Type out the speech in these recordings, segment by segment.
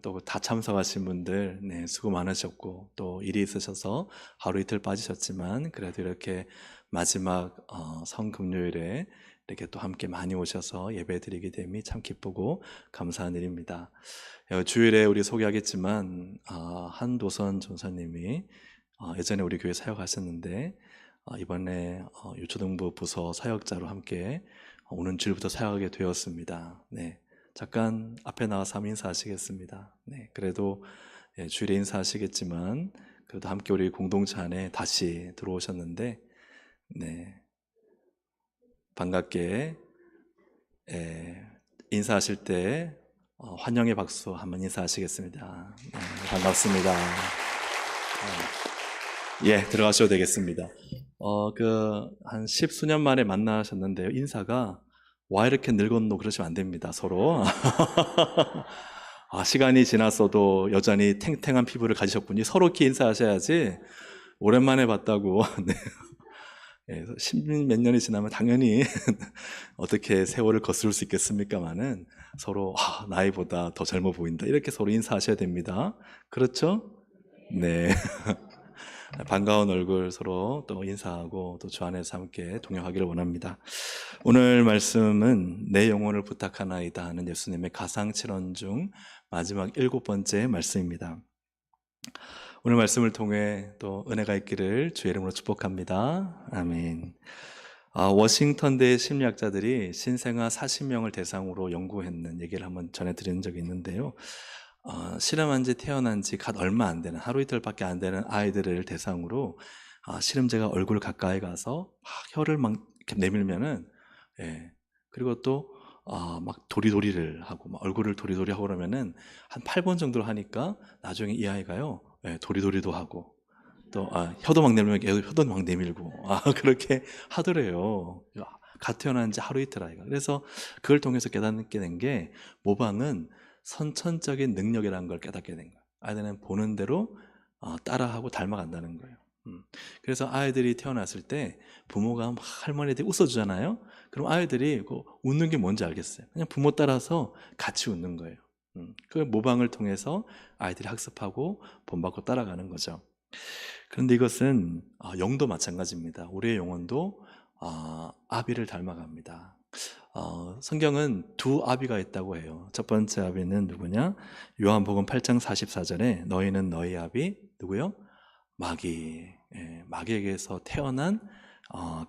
또 다 참석하신 분들 수고 많으셨고 또 일이 있으셔서 하루 이틀 빠지셨지만 그래도 이렇게 마지막 성금요일에 이렇게 또 함께 많이 오셔서 예배드리게 됨이 참 기쁘고 감사한 일입니다. 주일에 우리 소개하겠지만 한도선 전사님이 예전에 우리 교회 사역하셨는데 이번에 유초등부 부서 사역자로 함께 오는 주일부터 사역하게 되었습니다. 네, 잠깐 앞에 나와서 한번 인사하시겠습니다. 네, 그래도 주일에 인사하시겠지만 그래도 함께 우리 공동체 안에 다시 들어오셨는데 네, 반갑게 인사하실 때 환영의 박수 한번 인사하시겠습니다. 네, 반갑습니다. 들어가셔도 되겠습니다. 한 10수년 만에 만나셨는데요. 인사가 와 이렇게 늙었노 그러시면 안 됩니다. 서로. 시간이 지났어도 여전히 탱탱한 피부를 가지셨군요. 서로 이렇게 인사하셔야지 오랜만에 봤다고. 네. 십몇 년이 지나면 당연히 어떻게 세월을 거스를 수 있겠습니까마는 서로 나이보다 더 젊어 보인다 이렇게 서로 인사하셔야 됩니다. 그렇죠? 네. 반가운 얼굴 서로 또 인사하고 또 주 안에서 함께 동행하기를 원합니다. 오늘 말씀은 내 영혼을 부탁하나이다 하는 예수님의 가상칠언 중 마지막 7번째 말씀입니다. 오늘 말씀을 통해 또 은혜가 있기를 주의 이름으로 축복합니다. 아멘. 워싱턴대 심리학자들이 신생아 40명을 대상으로 연구했는 얘기를 한번 전해드린 적이 있는데요. 실험한 지 태어난 지 갓 얼마 안 되는 하루 이틀밖에 안 되는 아이들을 대상으로 실험자가 얼굴 가까이 가서 막 혀를 막 이렇게 내밀면은 그리고 또 막 도리도리를 하고 막 얼굴을 도리도리 하고 그러면은 한 8번 정도를 하니까 나중에 이 아이가요 도리도리도 하고 또 혀도 막 내밀면 혀도 막 내밀고 그렇게 하더래요. 갓 태어난 지 하루 이틀 아이가. 그래서 그걸 통해서 깨닫게 된 게 모방은 선천적인 능력이라는 걸 깨닫게 된 거예요. 아이들은 보는 대로 따라하고 닮아간다는 거예요. 그래서 아이들이 태어났을 때 부모가 막 할머니들이 웃어주잖아요. 그럼 아이들이 웃는 게 뭔지 알겠어요. 그냥 부모 따라서 같이 웃는 거예요. 그 모방을 통해서 아이들이 학습하고 본받고 따라가는 거죠. 그런데 이것은 영도 마찬가지입니다. 우리의 영혼도 아비를 닮아갑니다. 성경은 두 아비가 있다고 해요. 첫 번째 아비는 누구냐? 요한복음 8장 44절에 너희는 너희 아비 누구요? 마귀. 마귀에게서 태어난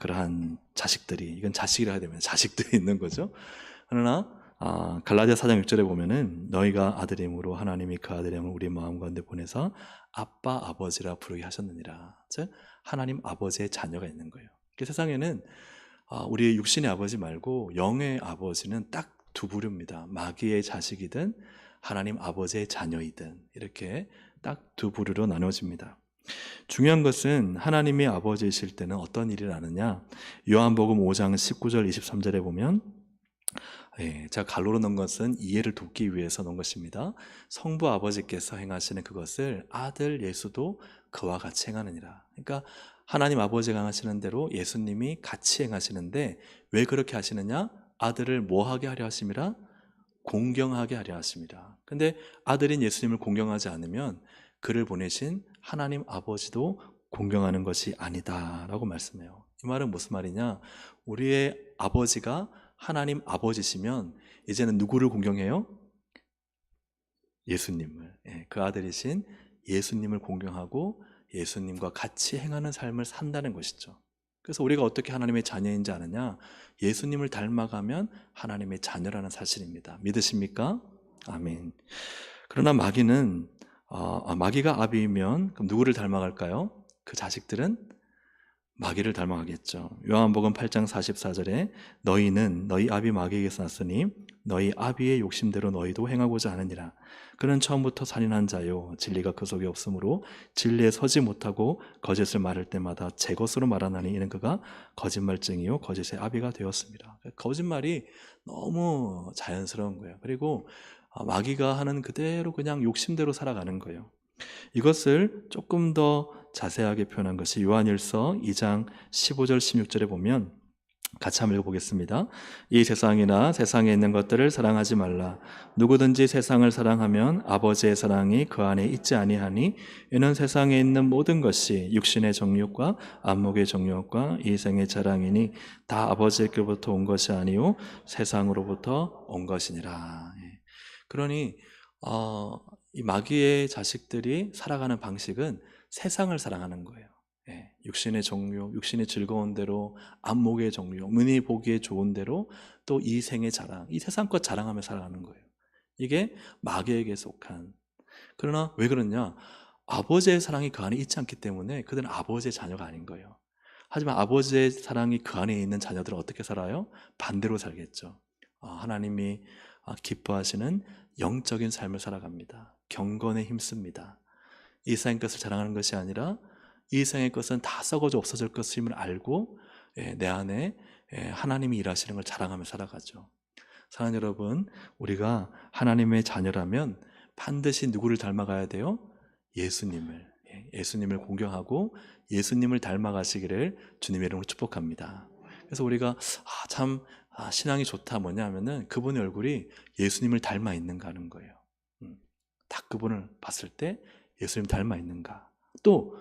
그러한 자식들이, 이건 자식이라 해야 되면 자식들이 있는 거죠. 그러나 갈라디아 4장 6절에 보면은 너희가 아들임으로 하나님이 그 아들임을 우리 마음 가운데 보내서 아빠 아버지라 부르게 하셨느니라. 즉 하나님 아버지의 자녀가 있는 거예요. 세상에는 우리의 육신의 아버지 말고 영의 아버지는 딱 두 부류입니다. 마귀의 자식이든 하나님 아버지의 자녀이든 이렇게 딱 두 부류로 나눠집니다. 중요한 것은 하나님의 아버지이실 때는 어떤 일을 하느냐. 요한복음 5장 19절 23절에 보면 제가 갈로로 넣은 것은 이해를 돕기 위해서 넣은 것입니다. 성부 아버지께서 행하시는 그것을 아들 예수도 그와 같이 행하느니라. 그러니까 하나님 아버지가 행하시는 대로 예수님이 같이 행하시는데 왜 그렇게 하시느냐? 아들을 뭐하게 하려 하심이라? 공경하게 하려 하십니다. 근데 아들인 예수님을 공경하지 않으면 그를 보내신 하나님 아버지도 공경하는 것이 아니다라고 말씀해요. 이 말은 무슨 말이냐? 우리의 아버지가 하나님 아버지시면 이제는 누구를 공경해요? 예수님을. 그 아들이신 예수님을 공경하고 예수님과 같이 행하는 삶을 산다는 것이죠. 그래서 우리가 어떻게 하나님의 자녀인지 아느냐? 예수님을 닮아가면 하나님의 자녀라는 사실입니다. 믿으십니까? 아멘. 그러나 마귀는 마귀가 아비이면 그럼 누구를 닮아갈까요? 그 자식들은 마귀를 닮아가겠죠. 요한복음 8장 44절에 너희는 너희 아비 마귀에게서 났으니 너희 아비의 욕심대로 너희도 행하고자 하느니라. 그는 처음부터 살인한 자요 진리가 그 속에 없으므로 진리에 서지 못하고 거짓을 말할 때마다 제 것으로 말하나니 이는 그가 거짓말쟁이요 거짓의 아비가 되었습니다. 거짓말이 너무 자연스러운 거예요. 그리고 마귀가 하는 그대로 그냥 욕심대로 살아가는 거예요. 이것을 조금 더 자세하게 표현한 것이 요한일서 2장 15절 16절에 보면 같이 한번 읽어보겠습니다. 이 세상이나 세상에 있는 것들을 사랑하지 말라. 누구든지 세상을 사랑하면 아버지의 사랑이 그 안에 있지 아니하니 이는 세상에 있는 모든 것이 육신의 정욕과 안목의 정욕과 이생의 자랑이니 다 아버지께로부터 온 것이 아니요 세상으로부터 온 것이니라. 그러니 이 마귀의 자식들이 살아가는 방식은 세상을 사랑하는 거예요. 육신의 정욕, 육신의 즐거운 대로, 안목의 정욕, 눈이 보기에 좋은 대로, 또 이생의 자랑, 이 세상 것 자랑하며 살아가는 거예요. 이게 마귀에게 속한. 그러나 왜 그러냐? 아버지의 사랑이 그 안에 있지 않기 때문에 그들은 아버지의 자녀가 아닌 거예요. 하지만 아버지의 사랑이 그 안에 있는 자녀들은 어떻게 살아요? 반대로 살겠죠. 하나님이 기뻐하시는 영적인 삶을 살아갑니다. 경건에 힘씁니다. 이 세상의 것을 자랑하는 것이 아니라 이 세상의 것은 다 썩어져 없어질 것임을 알고 내 안에 하나님이 일하시는 걸 자랑하며 살아가죠. 사랑하는 여러분, 우리가 하나님의 자녀라면 반드시 누구를 닮아가야 돼요? 예수님을 공경하고 예수님을 닮아가시기를 주님의 이름으로 축복합니다. 그래서 우리가 신앙이 좋다 뭐냐 하면은 그분의 얼굴이 예수님을 닮아 있는가 하는 거예요. 딱 그분을 봤을 때 예수님 닮아 있는가. 또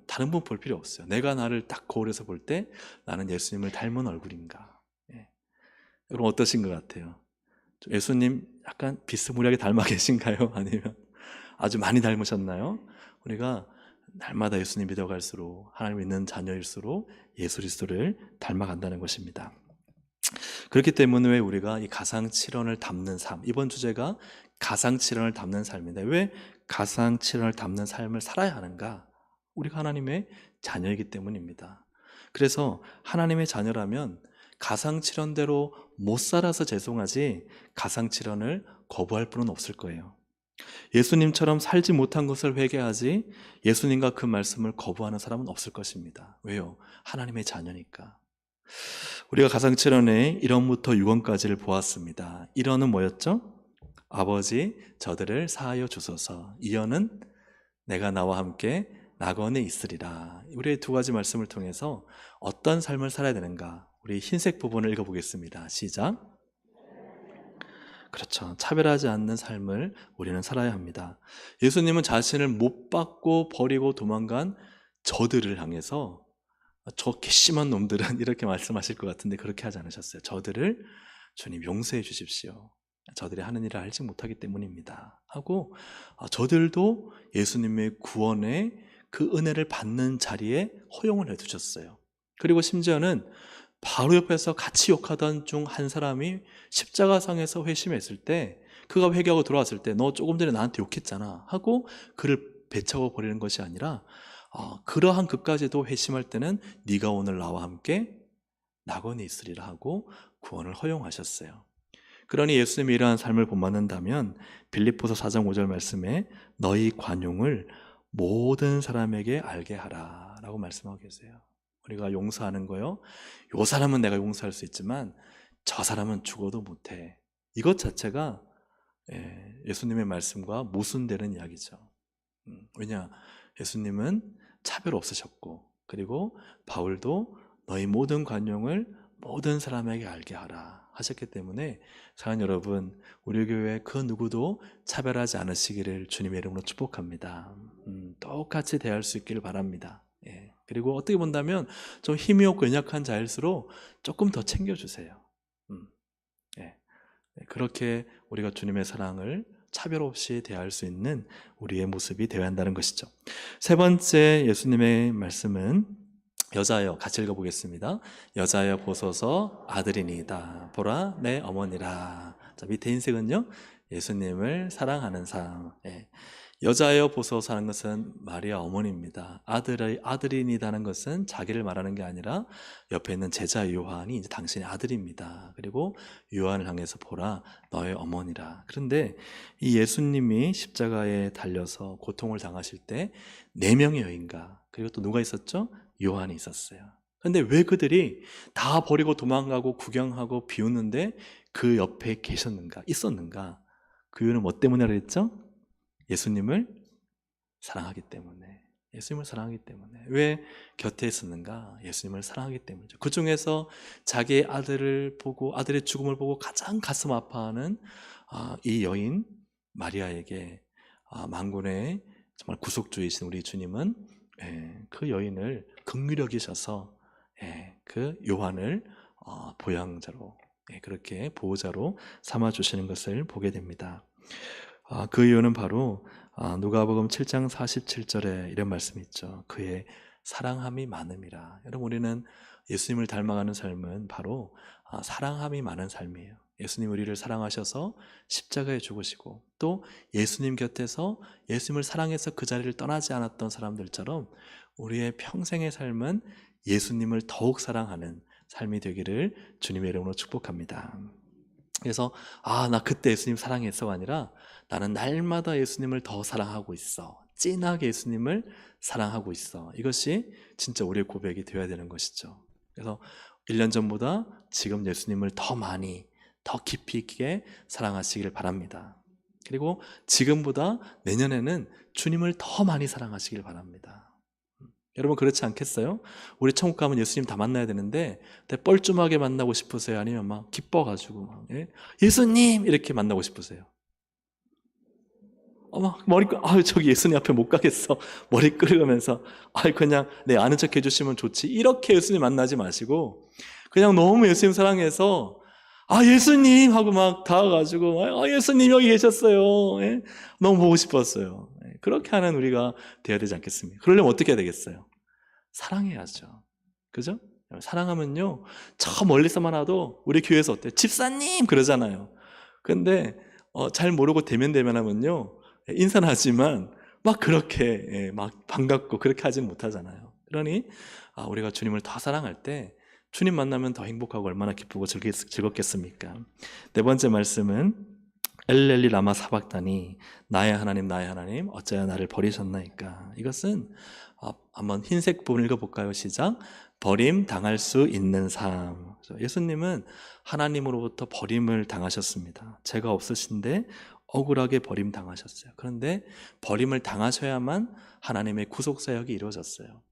다른 분 볼 필요 없어요. 내가 나를 딱 거울에서 볼 때 나는 예수님을 닮은 얼굴인가. 여러분 어떠신 것 같아요? 예수님 약간 비스무리하게 닮아 계신가요? 아니면 아주 많이 닮으셨나요? 우리가 날마다 예수님 믿어갈수록 하나님 믿는 자녀일수록 예수 그리스도를 닮아간다는 것입니다. 그렇기 때문에 왜 우리가 이 가상칠언을 담는 삶, 이번 주제가 가상칠언을 담는 삶인데 왜 가상칠언을 담는 삶을 살아야 하는가? 우리가 하나님의 자녀이기 때문입니다. 그래서 하나님의 자녀라면 가상칠언대로 못 살아서 죄송하지 가상칠언을 거부할 분은 없을 거예요. 예수님처럼 살지 못한 것을 회개하지 예수님과 그 말씀을 거부하는 사람은 없을 것입니다. 왜요? 하나님의 자녀니까. 우리가 가상칠언의 1원부터 6원까지를 보았습니다. 1원은 뭐였죠? 아버지 저들을 사하여 주소서. 2원은 내가 나와 함께 낙원에 있으리라. 우리의 두 가지 말씀을 통해서 어떤 삶을 살아야 되는가, 우리 흰색 부분을 읽어보겠습니다. 시작. 그렇죠. 차별하지 않는 삶을 우리는 살아야 합니다. 예수님은 자신을 못 받고 버리고 도망간 저들을 향해서 저 괘씸한 놈들은 이렇게 말씀하실 것 같은데 그렇게 하지 않으셨어요. 저들을 주님 용서해 주십시오. 저들이 하는 일을 알지 못하기 때문입니다. 하고 저들도 예수님의 구원의 그 은혜를 받는 자리에 허용을 해두셨어요. 그리고 심지어는 바로 옆에서 같이 욕하던 중 한 사람이 십자가상에서 회심했을 때, 그가 회개하고 돌아왔을 때 너 조금 전에 나한테 욕했잖아 하고 그를 배척하고 버리는 것이 아니라 그러한 그까지도 회심할 때는 네가 오늘 나와 함께 낙원에 있으리라 하고 구원을 허용하셨어요. 그러니 예수님이 이러한 삶을 본받는다면 빌립보서 4장 5절 말씀에 너희 관용을 모든 사람에게 알게 하라 라고 말씀하고 계세요. 우리가 용서하는 거요, 요 사람은 내가 용서할 수 있지만 저 사람은 죽어도 못해, 이것 자체가 예수님의 말씀과 모순되는 이야기죠. 왜냐? 예수님은 차별 없으셨고, 그리고 바울도 너희 모든 관용을 모든 사람에게 알게 하라 하셨기 때문에 사랑하는 여러분, 우리 교회 그 누구도 차별하지 않으시기를 주님의 이름으로 축복합니다. 똑같이 대할 수 있기를 바랍니다. 그리고 어떻게 본다면 좀 힘이 없고 연약한 자일수록 조금 더 챙겨주세요. 그렇게 우리가 주님의 사랑을 차별 없이 대할 수 있는 우리의 모습이 되어야 한다는 것이죠. 세 번째 예수님의 말씀은 여자여, 같이 읽어보겠습니다. 여자여 보소서 아들이니이다. 보라 내 어머니라. 자, 밑에 흰색은요, 예수님을 사랑하는 삶. 여자여 보소서 하는 것은 마리아 어머니입니다. 아들이니다는 것은 자기를 말하는 게 아니라 옆에 있는 제자 요한이 이제 당신의 아들입니다. 그리고 요한을 향해서 보라 너의 어머니라. 그런데 이 예수님이 십자가에 달려서 고통을 당하실 때 4명의 여인과, 그리고 또 누가 있었죠? 요한이 있었어요. 그런데 왜 그들이 다 버리고 도망가고 구경하고 비웃는데 그 옆에 있었는가? 그 이유는 뭐 때문에 그랬죠? 예수님을 사랑하기 때문에. 예수님을 사랑하기 때문에. 왜 곁에 있었는가? 예수님을 사랑하기 때문이죠. 그 중에서 자기의 아들을 보고, 아들의 죽음을 보고 가장 가슴 아파하는 이 여인 마리아에게 만군의 정말 구속주이신 우리 주님은 그 여인을 긍휼히 여기셔서 그 요한을 보양자로, 그렇게 보호자로 삼아주시는 것을 보게 됩니다. 그 이유는 바로 누가복음 7장 47절에 이런 말씀이 있죠. 그의 사랑함이 많음이라. 여러분, 우리는 예수님을 닮아가는 삶은 바로 사랑함이 많은 삶이에요. 예수님 우리를 사랑하셔서 십자가에 죽으시고, 또 예수님 곁에서 예수님을 사랑해서 그 자리를 떠나지 않았던 사람들처럼 우리의 평생의 삶은 예수님을 더욱 사랑하는 삶이 되기를 주님의 이름으로 축복합니다. 그래서 나 그때 예수님 사랑했어가 아니라 나는 날마다 예수님을 더 사랑하고 있어. 진하게 예수님을 사랑하고 있어. 이것이 진짜 우리의 고백이 되어야 되는 것이죠. 그래서 1년 전보다 지금 예수님을 더 많이, 더 깊이 있게 사랑하시기를 바랍니다. 그리고 지금보다 내년에는 주님을 더 많이 사랑하시길 바랍니다. 여러분, 그렇지 않겠어요? 우리 천국 가면 예수님 다 만나야 되는데 뻘쭘하게 만나고 싶으세요? 아니면 막 기뻐가지고 막 예수님 이렇게 만나고 싶으세요? 막 머리 저기 예수님 앞에 못 가겠어. 머리 끄르면서 그냥 내 아는 척 해주시면 좋지. 이렇게 예수님 만나지 마시고 그냥 너무 예수님 사랑해서 예수님 하고 막 다가가지고 예수님 여기 계셨어요. 너무 보고 싶었어요. 그렇게 하는 우리가 되어야 되지 않겠습니까? 그러려면 어떻게 해야 되겠어요? 사랑해야죠. 그죠? 사랑하면요, 저 멀리서만 와도 우리 교회에서 어때요? 집사님 그러잖아요. 근데 잘 모르고 대면하면요, 인사는 하지만 막 그렇게 막 반갑고 그렇게 하진 못하잖아요. 그러니 우리가 주님을 더 사랑할 때 주님 만나면 더 행복하고 얼마나 기쁘고 즐겁겠습니까? 네 번째 말씀은 엘렐리 라마 사박다니, 나의 하나님 어찌하여 나를 버리셨나이까. 이것은 한번 흰색 부분 읽어볼까요? 시작. 버림 당할 수 있는 삶. 예수님은 하나님으로부터 버림을 당하셨습니다. 죄가 없으신데 억울하게 버림 당하셨어요. 그런데 버림을 당하셔야만 하나님의 구속 사역이 이루어졌어요.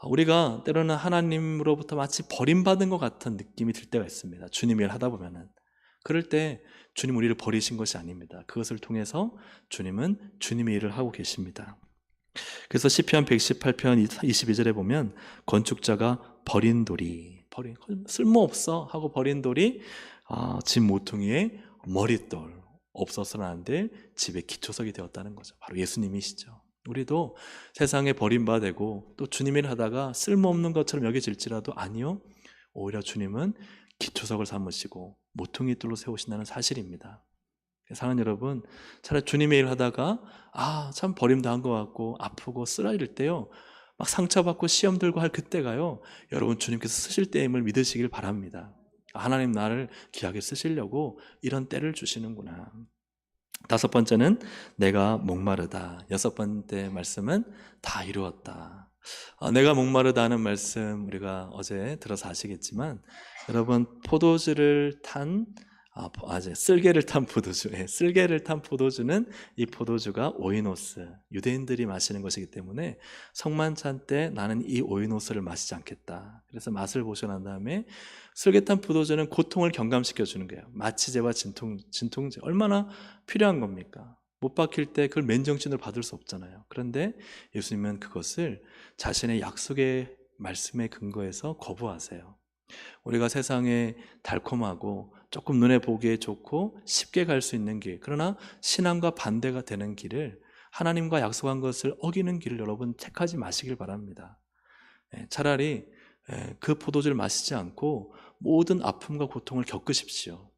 우리가 때로는 하나님으로부터 마치 버림받은 것 같은 느낌이 들 때가 있습니다. 주님 일 하다 보면은. 그럴 때 주님 우리를 버리신 것이 아닙니다. 그것을 통해서 주님은 주님의 일을 하고 계십니다. 그래서 시편 118편 22절에 보면 건축자가 버린 돌이, 쓸모없어 하고 버린 돌이 집 모퉁이의 머릿돌, 없어서는 안 될 집의 기초석이 되었다는 거죠. 바로 예수님이시죠. 우리도 세상에 버림받고 또 주님 일 하다가 쓸모없는 것처럼 여겨질지라도 아니요, 오히려 주님은 기초석을 삼으시고 모퉁이 돌로 세우신다는 사실입니다. 사랑하는 여러분, 차라리 주님의 일 하다가 참 버림당한 것 같고 아프고 쓰라릴 때요, 막 상처받고 시험 들고 할 그때가요, 여러분 주님께서 쓰실 때임을 믿으시길 바랍니다. 하나님 나를 귀하게 쓰시려고 이런 때를 주시는구나. 다섯 번째는 내가 목마르다. 여섯 번째 말씀은 다 이루었다. 내가 목마르다 하는 말씀 우리가 어제 들어서 아시겠지만, 여러분 포도주를 탄 쓸개를 탄 포도주, 쓸개를 탄 포도주는, 이 포도주가 오이노스, 유대인들이 마시는 것이기 때문에 성만찬 때 나는 이 오이노스를 마시지 않겠다. 그래서 맛을 보셔 난 다음에 쓸개 탄 포도주는 고통을 경감시켜 주는 거예요. 마취제와 진통제 얼마나 필요한 겁니까? 못 박힐 때 그걸 맨정신으로 받을 수 없잖아요. 그런데 예수님은 그것을 자신의 약속의 말씀에 근거해서 거부하세요. 우리가 세상에 달콤하고 조금 눈에 보기에 좋고 쉽게 갈 수 있는 길, 그러나 신앙과 반대가 되는 길을, 하나님과 약속한 것을 어기는 길을 여러분 택하지 마시길 바랍니다. 차라리 그 포도주를 마시지 않고 모든 아픔과 고통을 겪으십시오.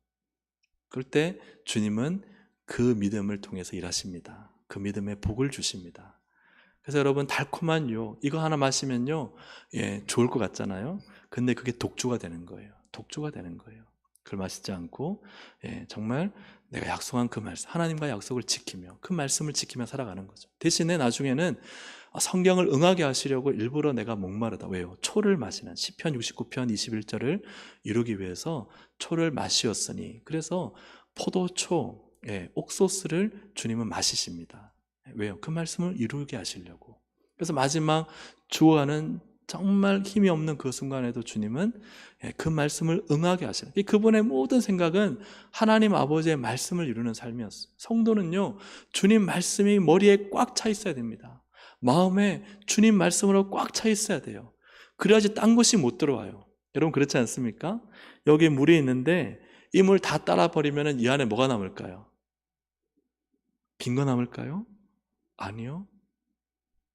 그럴 때 주님은 그 믿음을 통해서 일하십니다. 그 믿음에 복을 주십니다. 그래서 여러분, 달콤한 이거 하나 마시면요, 좋을 것 같잖아요. 근데 그게 독주가 되는 거예요. 독주가 되는 거예요. 그걸 마시지 않고 정말 내가 약속한 그 말씀, 하나님과 약속을 지키며 그 말씀을 지키며 살아가는 거죠. 대신에 나중에는 성경을 응하게 하시려고 일부러 내가 목마르다. 왜요? 초를 마시는, 시편 69편 21절을 이루기 위해서 초를 마시었으니, 그래서 포도초, 옥소스를 주님은 마시십니다. 왜요? 그 말씀을 이루게 하시려고. 그래서 마지막 주어하는 정말 힘이 없는 그 순간에도 주님은 그 말씀을 응하게 하시는, 그분의 모든 생각은 하나님 아버지의 말씀을 이루는 삶이었어요. 성도는요, 주님 말씀이 머리에 꽉 차 있어야 됩니다. 마음에 주님 말씀으로 꽉 차 있어야 돼요. 그래야지 딴 것이 못 들어와요. 여러분 그렇지 않습니까? 여기 물이 있는데 이 물 다 따라 버리면 이 안에 뭐가 남을까요? 빈 거 남을까요? 아니요.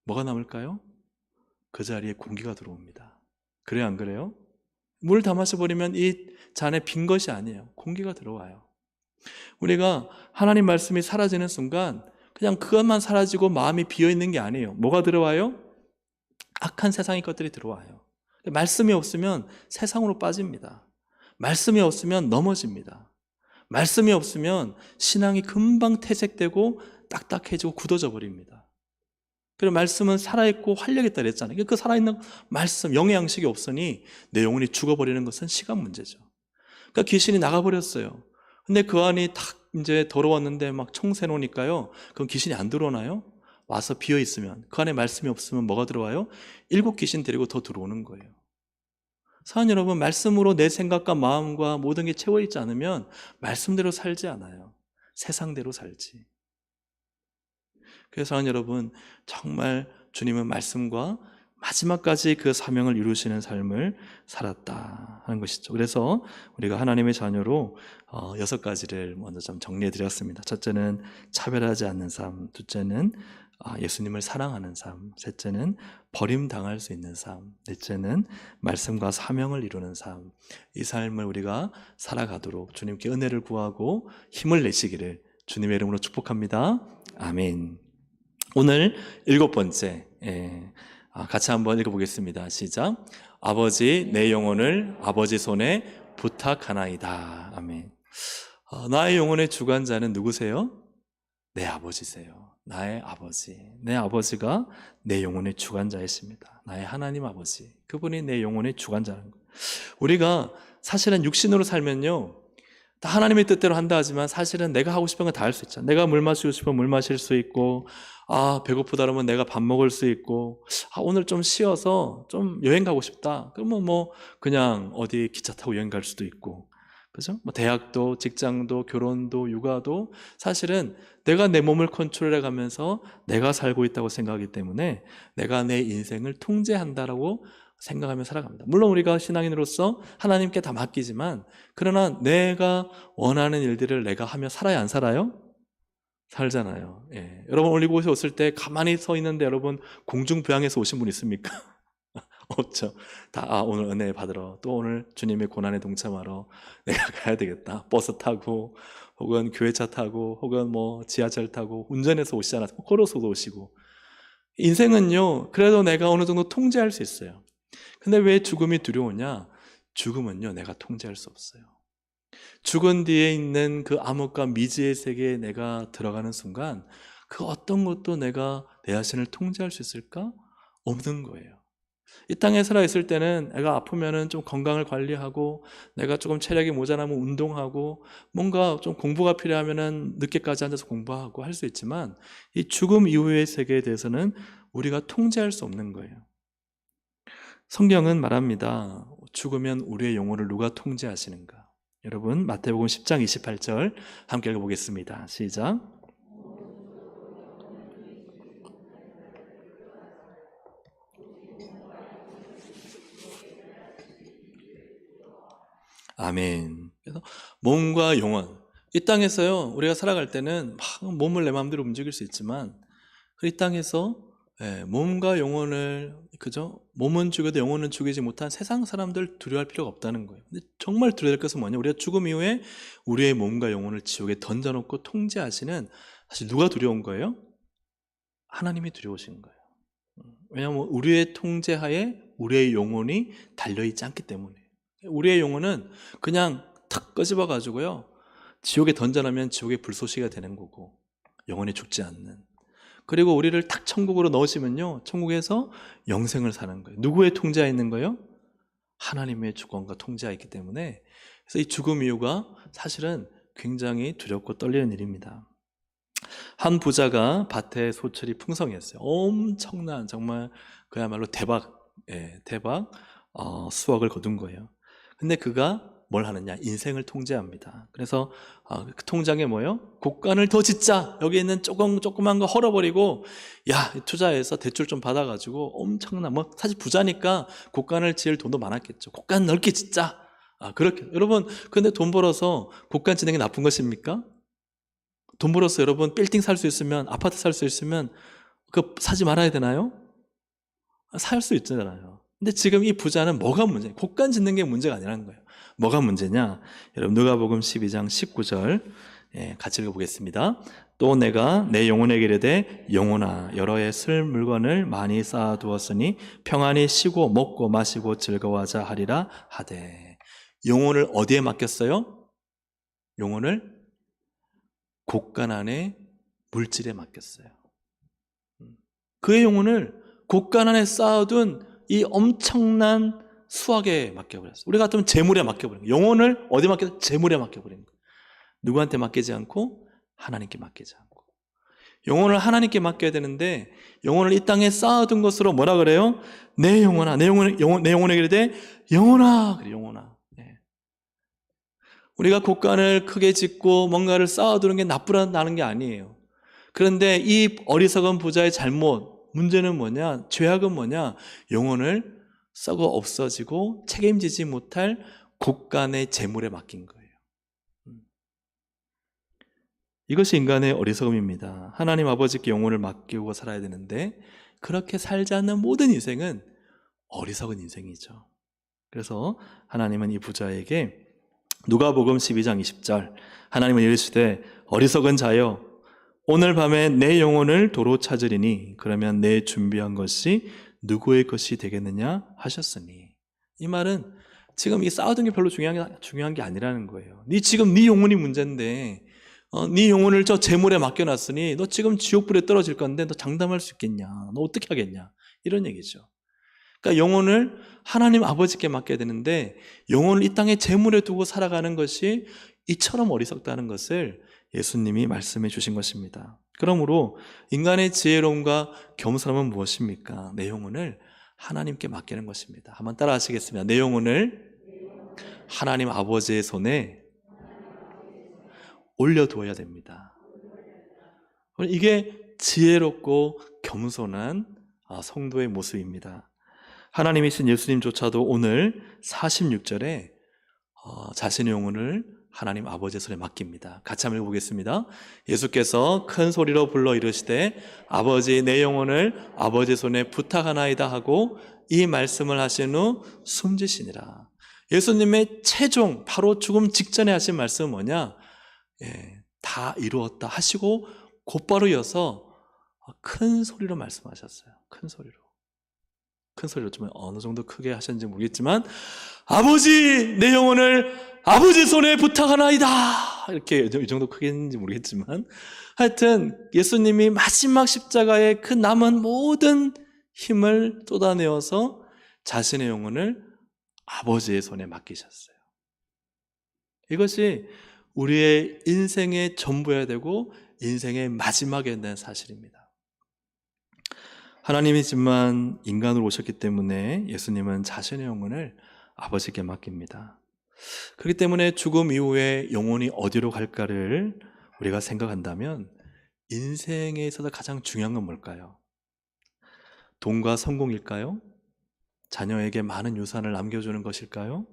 뭐가 남을까요? 그 자리에 공기가 들어옵니다. 그래요, 안 그래요? 물 다 마셔버리면 이 잔에 빈 것이 아니에요. 공기가 들어와요. 우리가 하나님 말씀이 사라지는 순간 그냥 그것만 사라지고 마음이 비어있는 게 아니에요. 뭐가 들어와요? 악한 세상의 것들이 들어와요. 말씀이 없으면 세상으로 빠집니다. 말씀이 없으면 넘어집니다. 말씀이 없으면 신앙이 금방 퇴색되고 딱딱해지고 굳어져 버립니다. 그리고 말씀은 살아있고 활력이 있다 그랬잖아요. 그 살아있는 말씀, 영의 양식이 없으니 내 영혼이 죽어버리는 것은 시간 문제죠. 그러니까 귀신이 나가버렸어요. 근데 그 안이 탁 이제 더러웠는데 막 청소해 놓으니까요. 그럼 귀신이 안 들어오나요? 와서 비어 있으면, 그 안에 말씀이 없으면 뭐가 들어와요? 7 귀신 데리고 더 들어오는 거예요. 사랑하는 여러분, 말씀으로 내 생각과 마음과 모든 게 채워 있지 않으면 말씀대로 살지 않아요. 세상대로 살지. 그래서 사랑하는 여러분, 정말 주님은 말씀과 마지막까지 그 사명을 이루시는 삶을 살았다 하는 것이죠. 그래서 우리가 하나님의 자녀로 6가지를 먼저 좀 정리해 드렸습니다. 첫째는 차별하지 않는 삶, 둘째는 예수님을 사랑하는 삶, 셋째는 버림당할 수 있는 삶, 넷째는 말씀과 사명을 이루는 삶. 이 삶을 우리가 살아가도록 주님께 은혜를 구하고 힘을 내시기를 주님의 이름으로 축복합니다. 아멘. 오늘 7번째, 같이 한번 읽어보겠습니다. 시작. 아버지, 내 영혼을 아버지 손에 부탁하나이다. 아멘. 나의 영혼의 주관자는 누구세요? 내 아버지세요. 나의 아버지. 내 아버지가 내 영혼의 주관자이십니다. 나의 하나님 아버지. 그분이 내 영혼의 주관자라는 거예요. 우리가 사실은 육신으로 살면요, 다 하나님의 뜻대로 한다 하지만 사실은 내가 하고 싶은 거 다 할 수 있잖아. 내가 물 마시고 싶으면 물 마실 수 있고, 배고프다 그러면 내가 밥 먹을 수 있고, 오늘 좀 쉬어서 좀 여행 가고 싶다 그러면 그냥 어디 기차 타고 여행 갈 수도 있고, 그죠? 대학도, 직장도, 결혼도, 육아도 사실은 내가 내 몸을 컨트롤해 가면서 내가 살고 있다고 생각하기 때문에 내가 내 인생을 통제한다라고 생각하며 살아갑니다. 물론 우리가 신앙인으로서 하나님께 다 맡기지만, 그러나 내가 원하는 일들을 내가 하며 살아야 안 살아요? 살잖아요. 예. 여러분 오늘 이곳에 오실 때 가만히 서 있는데 여러분 공중부양에서 오신 분 있습니까? 없죠. 다 오늘 은혜 받으러, 또 오늘 주님의 고난에 동참하러 내가 가야 되겠다. 버스 타고 혹은 교회차 타고 혹은 지하철 타고 운전해서 오시지 않아서 걸어서도 오시고. 인생은요, 그래도 내가 어느 정도 통제할 수 있어요. 근데 왜 죽음이 두려우냐? 죽음은요, 내가 통제할 수 없어요. 죽은 뒤에 있는 그 암흑과 미지의 세계에 내가 들어가는 순간 그 어떤 것도 내가 내 자신을 통제할 수 있을까? 없는 거예요. 이 땅에 살아있을 때는 내가 아프면은 좀 건강을 관리하고, 내가 조금 체력이 모자라면 운동하고, 뭔가 좀 공부가 필요하면은 늦게까지 앉아서 공부하고 할 수 있지만, 이 죽음 이후의 세계에 대해서는 우리가 통제할 수 없는 거예요. 성경은 말합니다. 죽으면 우리의 영혼을 누가 통제하시는가? 여러분 마태복음 10장 28절 함께 읽어보겠습니다. 시작. 아멘. 그래서 몸과 영혼, 이 땅에서요, 우리가 살아갈 때는 막 몸을 내 마음대로 움직일 수 있지만, 이 땅에서 몸과 영혼을, 그죠? 몸은 죽여도 영혼은 죽이지 못한 세상 사람들 두려워할 필요가 없다는 거예요. 근데 정말 두려워할 것은 뭐냐? 우리가 죽음 이후에 우리의 몸과 영혼을 지옥에 던져놓고 통제하시는, 사실 누가 두려운 거예요? 하나님이 두려우신 거예요. 왜냐하면 우리의 통제하에 우리의 영혼이 달려있지 않기 때문에. 우리의 영혼은 그냥 탁 끄집어 가지고요, 지옥에 던져놓으면 지옥의 불쏘시개가 되는 거고, 영혼이 죽지 않는. 그리고 우리를 탁 천국으로 넣으시면요, 천국에서 영생을 사는 거예요. 누구의 통제하에 있는 거예요? 하나님의 주권과 통제하에 있기 때문에. 그래서 이 죽음 이유가 사실은 굉장히 두렵고 떨리는 일입니다. 한 부자가 밭에 소출이 풍성했어요. 엄청난 정말 그야말로 대박, 대박 수확을 거둔 거예요. 근데 그가 뭘 하느냐? 인생을 통제합니다. 그래서 그 통장에 뭐요? 곡간을 더 짓자. 여기 있는 조그만 거 헐어버리고, 야, 투자해서 대출 좀 받아가지고 엄청난 뭐 사실 부자니까 곡간을 지을 돈도 많았겠죠. 곡간 넓게 짓자. 그렇게 여러분, 근데 돈 벌어서 곡간 짓는 게 나쁜 것입니까? 돈 벌어서 여러분 빌딩 살 수 있으면, 아파트 살 수 있으면 그거 사지 말아야 되나요? 살 수 있잖아요. 근데 지금 이 부자는 뭐가 문제냐? 곡간 짓는 게 문제가 아니라는 거예요. 뭐가 문제냐? 여러분 누가복음 12장 19절 같이 읽어보겠습니다. 또 내가 내 영혼에게 이르되 영혼아 여러 해 쓸 물건을 많이 쌓아두었으니 평안히 쉬고 먹고 마시고 즐거워하자 하리라 하되. 영혼을 어디에 맡겼어요? 영혼을 곡간 안에 물질에 맡겼어요. 그의 영혼을 곡간 안에 쌓아둔 이 엄청난 수확에 맡겨버렸어요. 우리 같으면 재물에 맡겨버린 거예요. 영혼을 어디 맡겨? 재물에 맡겨버린 거예요. 누구한테 맡기지 않고 하나님께 맡기지 않고. 영혼을 하나님께 맡겨야 되는데 영혼을 이 땅에 쌓아둔 것으로 뭐라 그래요? 내 영혼아, 내 영혼에게 이르되 영혼아, 그래 영혼아. 우리가 곡간을 크게 짓고 뭔가를 쌓아두는 게 나쁘다는 게 아니에요. 그런데 이 어리석은 부자의 잘못, 문제는 뭐냐? 죄악은 뭐냐? 영혼을 썩어 없어지고 책임지지 못할 곡간의 재물에 맡긴 거예요. 이것이 인간의 어리석음입니다. 하나님 아버지께 영혼을 맡기고 살아야 되는데 그렇게 살지 않는 모든 인생은 어리석은 인생이죠. 그래서 하나님은 이 부자에게 누가복음 12장 20절 하나님은 이르시되 어리석은 자여 오늘 밤에 내 영혼을 도로 찾으리니 그러면 내 준비한 것이 누구의 것이 되겠느냐 하셨으니. 이 말은 지금 이 쌓아둔 게 별로 중요한 게 아니라는 거예요. 지금 네 영혼이 문제인데 네 영혼을 저 재물에 맡겨놨으니 너 지금 지옥불에 떨어질 건데 너 장담할 수 있겠냐? 너 어떻게 하겠냐? 이런 얘기죠. 그러니까 영혼을 하나님 아버지께 맡겨야 되는데 영혼을 이 땅에 재물에 두고 살아가는 것이 이처럼 어리석다는 것을 예수님이 말씀해 주신 것입니다. 그러므로 인간의 지혜로움과 겸손함은 무엇입니까? 내 영혼을 하나님께 맡기는 것입니다. 한번 따라 하시겠습니다. 내 영혼을 하나님 아버지의 손에 올려두어야 됩니다. 이게 지혜롭고 겸손한 성도의 모습입니다. 하나님이신 예수님조차도 오늘 46절에 자신의 영혼을 하나님 아버지의 손에 맡깁니다. 같이 한번 읽어보겠습니다. 예수께서 큰 소리로 불러 이르시되 아버지 내 영혼을 아버지의 손에 부탁하나이다 하고 이 말씀을 하신 후 숨지시니라. 예수님의 최종 바로 죽음 직전에 하신 말씀은 뭐냐? 다 이루었다 하시고 곧바로 이어서 큰 소리로 말씀하셨어요. 큰 소리로 좀 어느 정도 크게 하셨는지 모르겠지만 아버지 내 영혼을 아버지 손에 부탁하나이다. 이렇게 이 정도 크게 했는지 모르겠지만 하여튼 예수님이 마지막 십자가에 그 남은 모든 힘을 쏟아내어서 자신의 영혼을 아버지의 손에 맡기셨어요. 이것이 우리의 인생의 전부여야 되고 인생의 마지막에 대한 사실입니다. 하나님이지만 인간으로 오셨기 때문에 예수님은 자신의 영혼을 아버지께 맡깁니다. 그렇기 때문에 죽음 이후에 영혼이 어디로 갈까를 우리가 생각한다면 인생에 있어서 가장 중요한 건 뭘까요? 돈과 성공일까요? 자녀에게 많은 유산을 남겨주는 것일까요?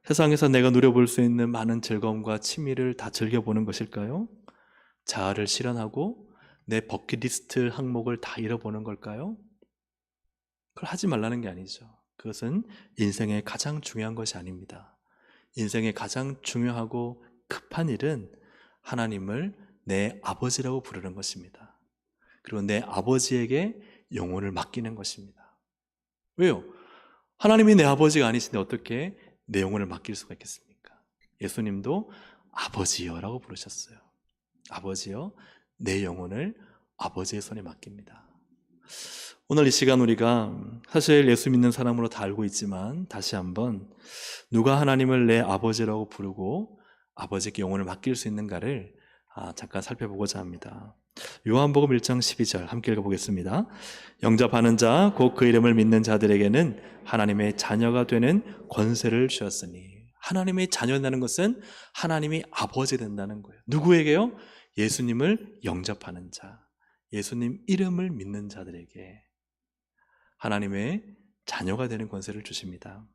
세상에서 내가 누려볼 수 있는 많은 즐거움과 취미를 다 즐겨보는 것일까요? 자아를 실현하고 내 버킷리스트 항목을 다 잃어보는 걸까요? 그걸 하지 말라는 게 아니죠. 그것은 인생의 가장 중요한 것이 아닙니다. 인생의 가장 중요하고 급한 일은 하나님을 내 아버지라고 부르는 것입니다. 그리고 내 아버지에게 영혼을 맡기는 것입니다. 왜요? 하나님이 내 아버지가 아니신데 어떻게 내 영혼을 맡길 수가 있겠습니까? 예수님도 아버지여라고 부르셨어요. 아버지여, 내 영혼을 아버지의 손에 맡깁니다. 오늘 이 시간 우리가 사실 예수 믿는 사람으로 다 알고 있지만 다시 한번 누가 하나님을 내 아버지라고 부르고 아버지께 영혼을 맡길 수 있는가를 잠깐 살펴보고자 합니다. 요한복음 1장 12절 함께 읽어보겠습니다. 영접하는 자 곧 그 이름을 믿는 자들에게는 하나님의 자녀가 되는 권세를 주었으니, 하나님의 자녀라는 것은 하나님이 아버지 된다는 거예요. 누구에게요? 예수님을 영접하는 자, 예수님 이름을 믿는 자들에게 하나님의 자녀가 되는 권세를 주십니다.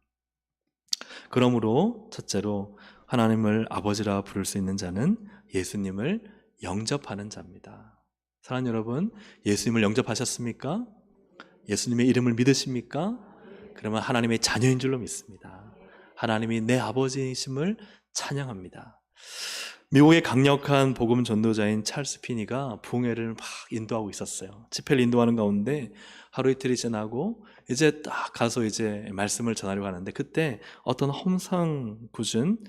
그러므로 첫째로 하나님을 아버지라 부를 수 있는 자는 예수님을 영접하는 자입니다. 사랑하는 여러분, 예수님을 영접하셨습니까? 예수님의 이름을 믿으십니까? 그러면 하나님의 자녀인 줄로 믿습니다. 하나님이 내 아버지이심을 찬양합니다. 미국의 강력한 복음 전도자인 찰스 피니가 부흥회를 막 인도하고 있었어요. 집회를 인도하는 가운데 하루 이틀이 지나고 이제 딱 가서 이제 말씀을 전하려고 하는데, 그때 어떤 험상궂은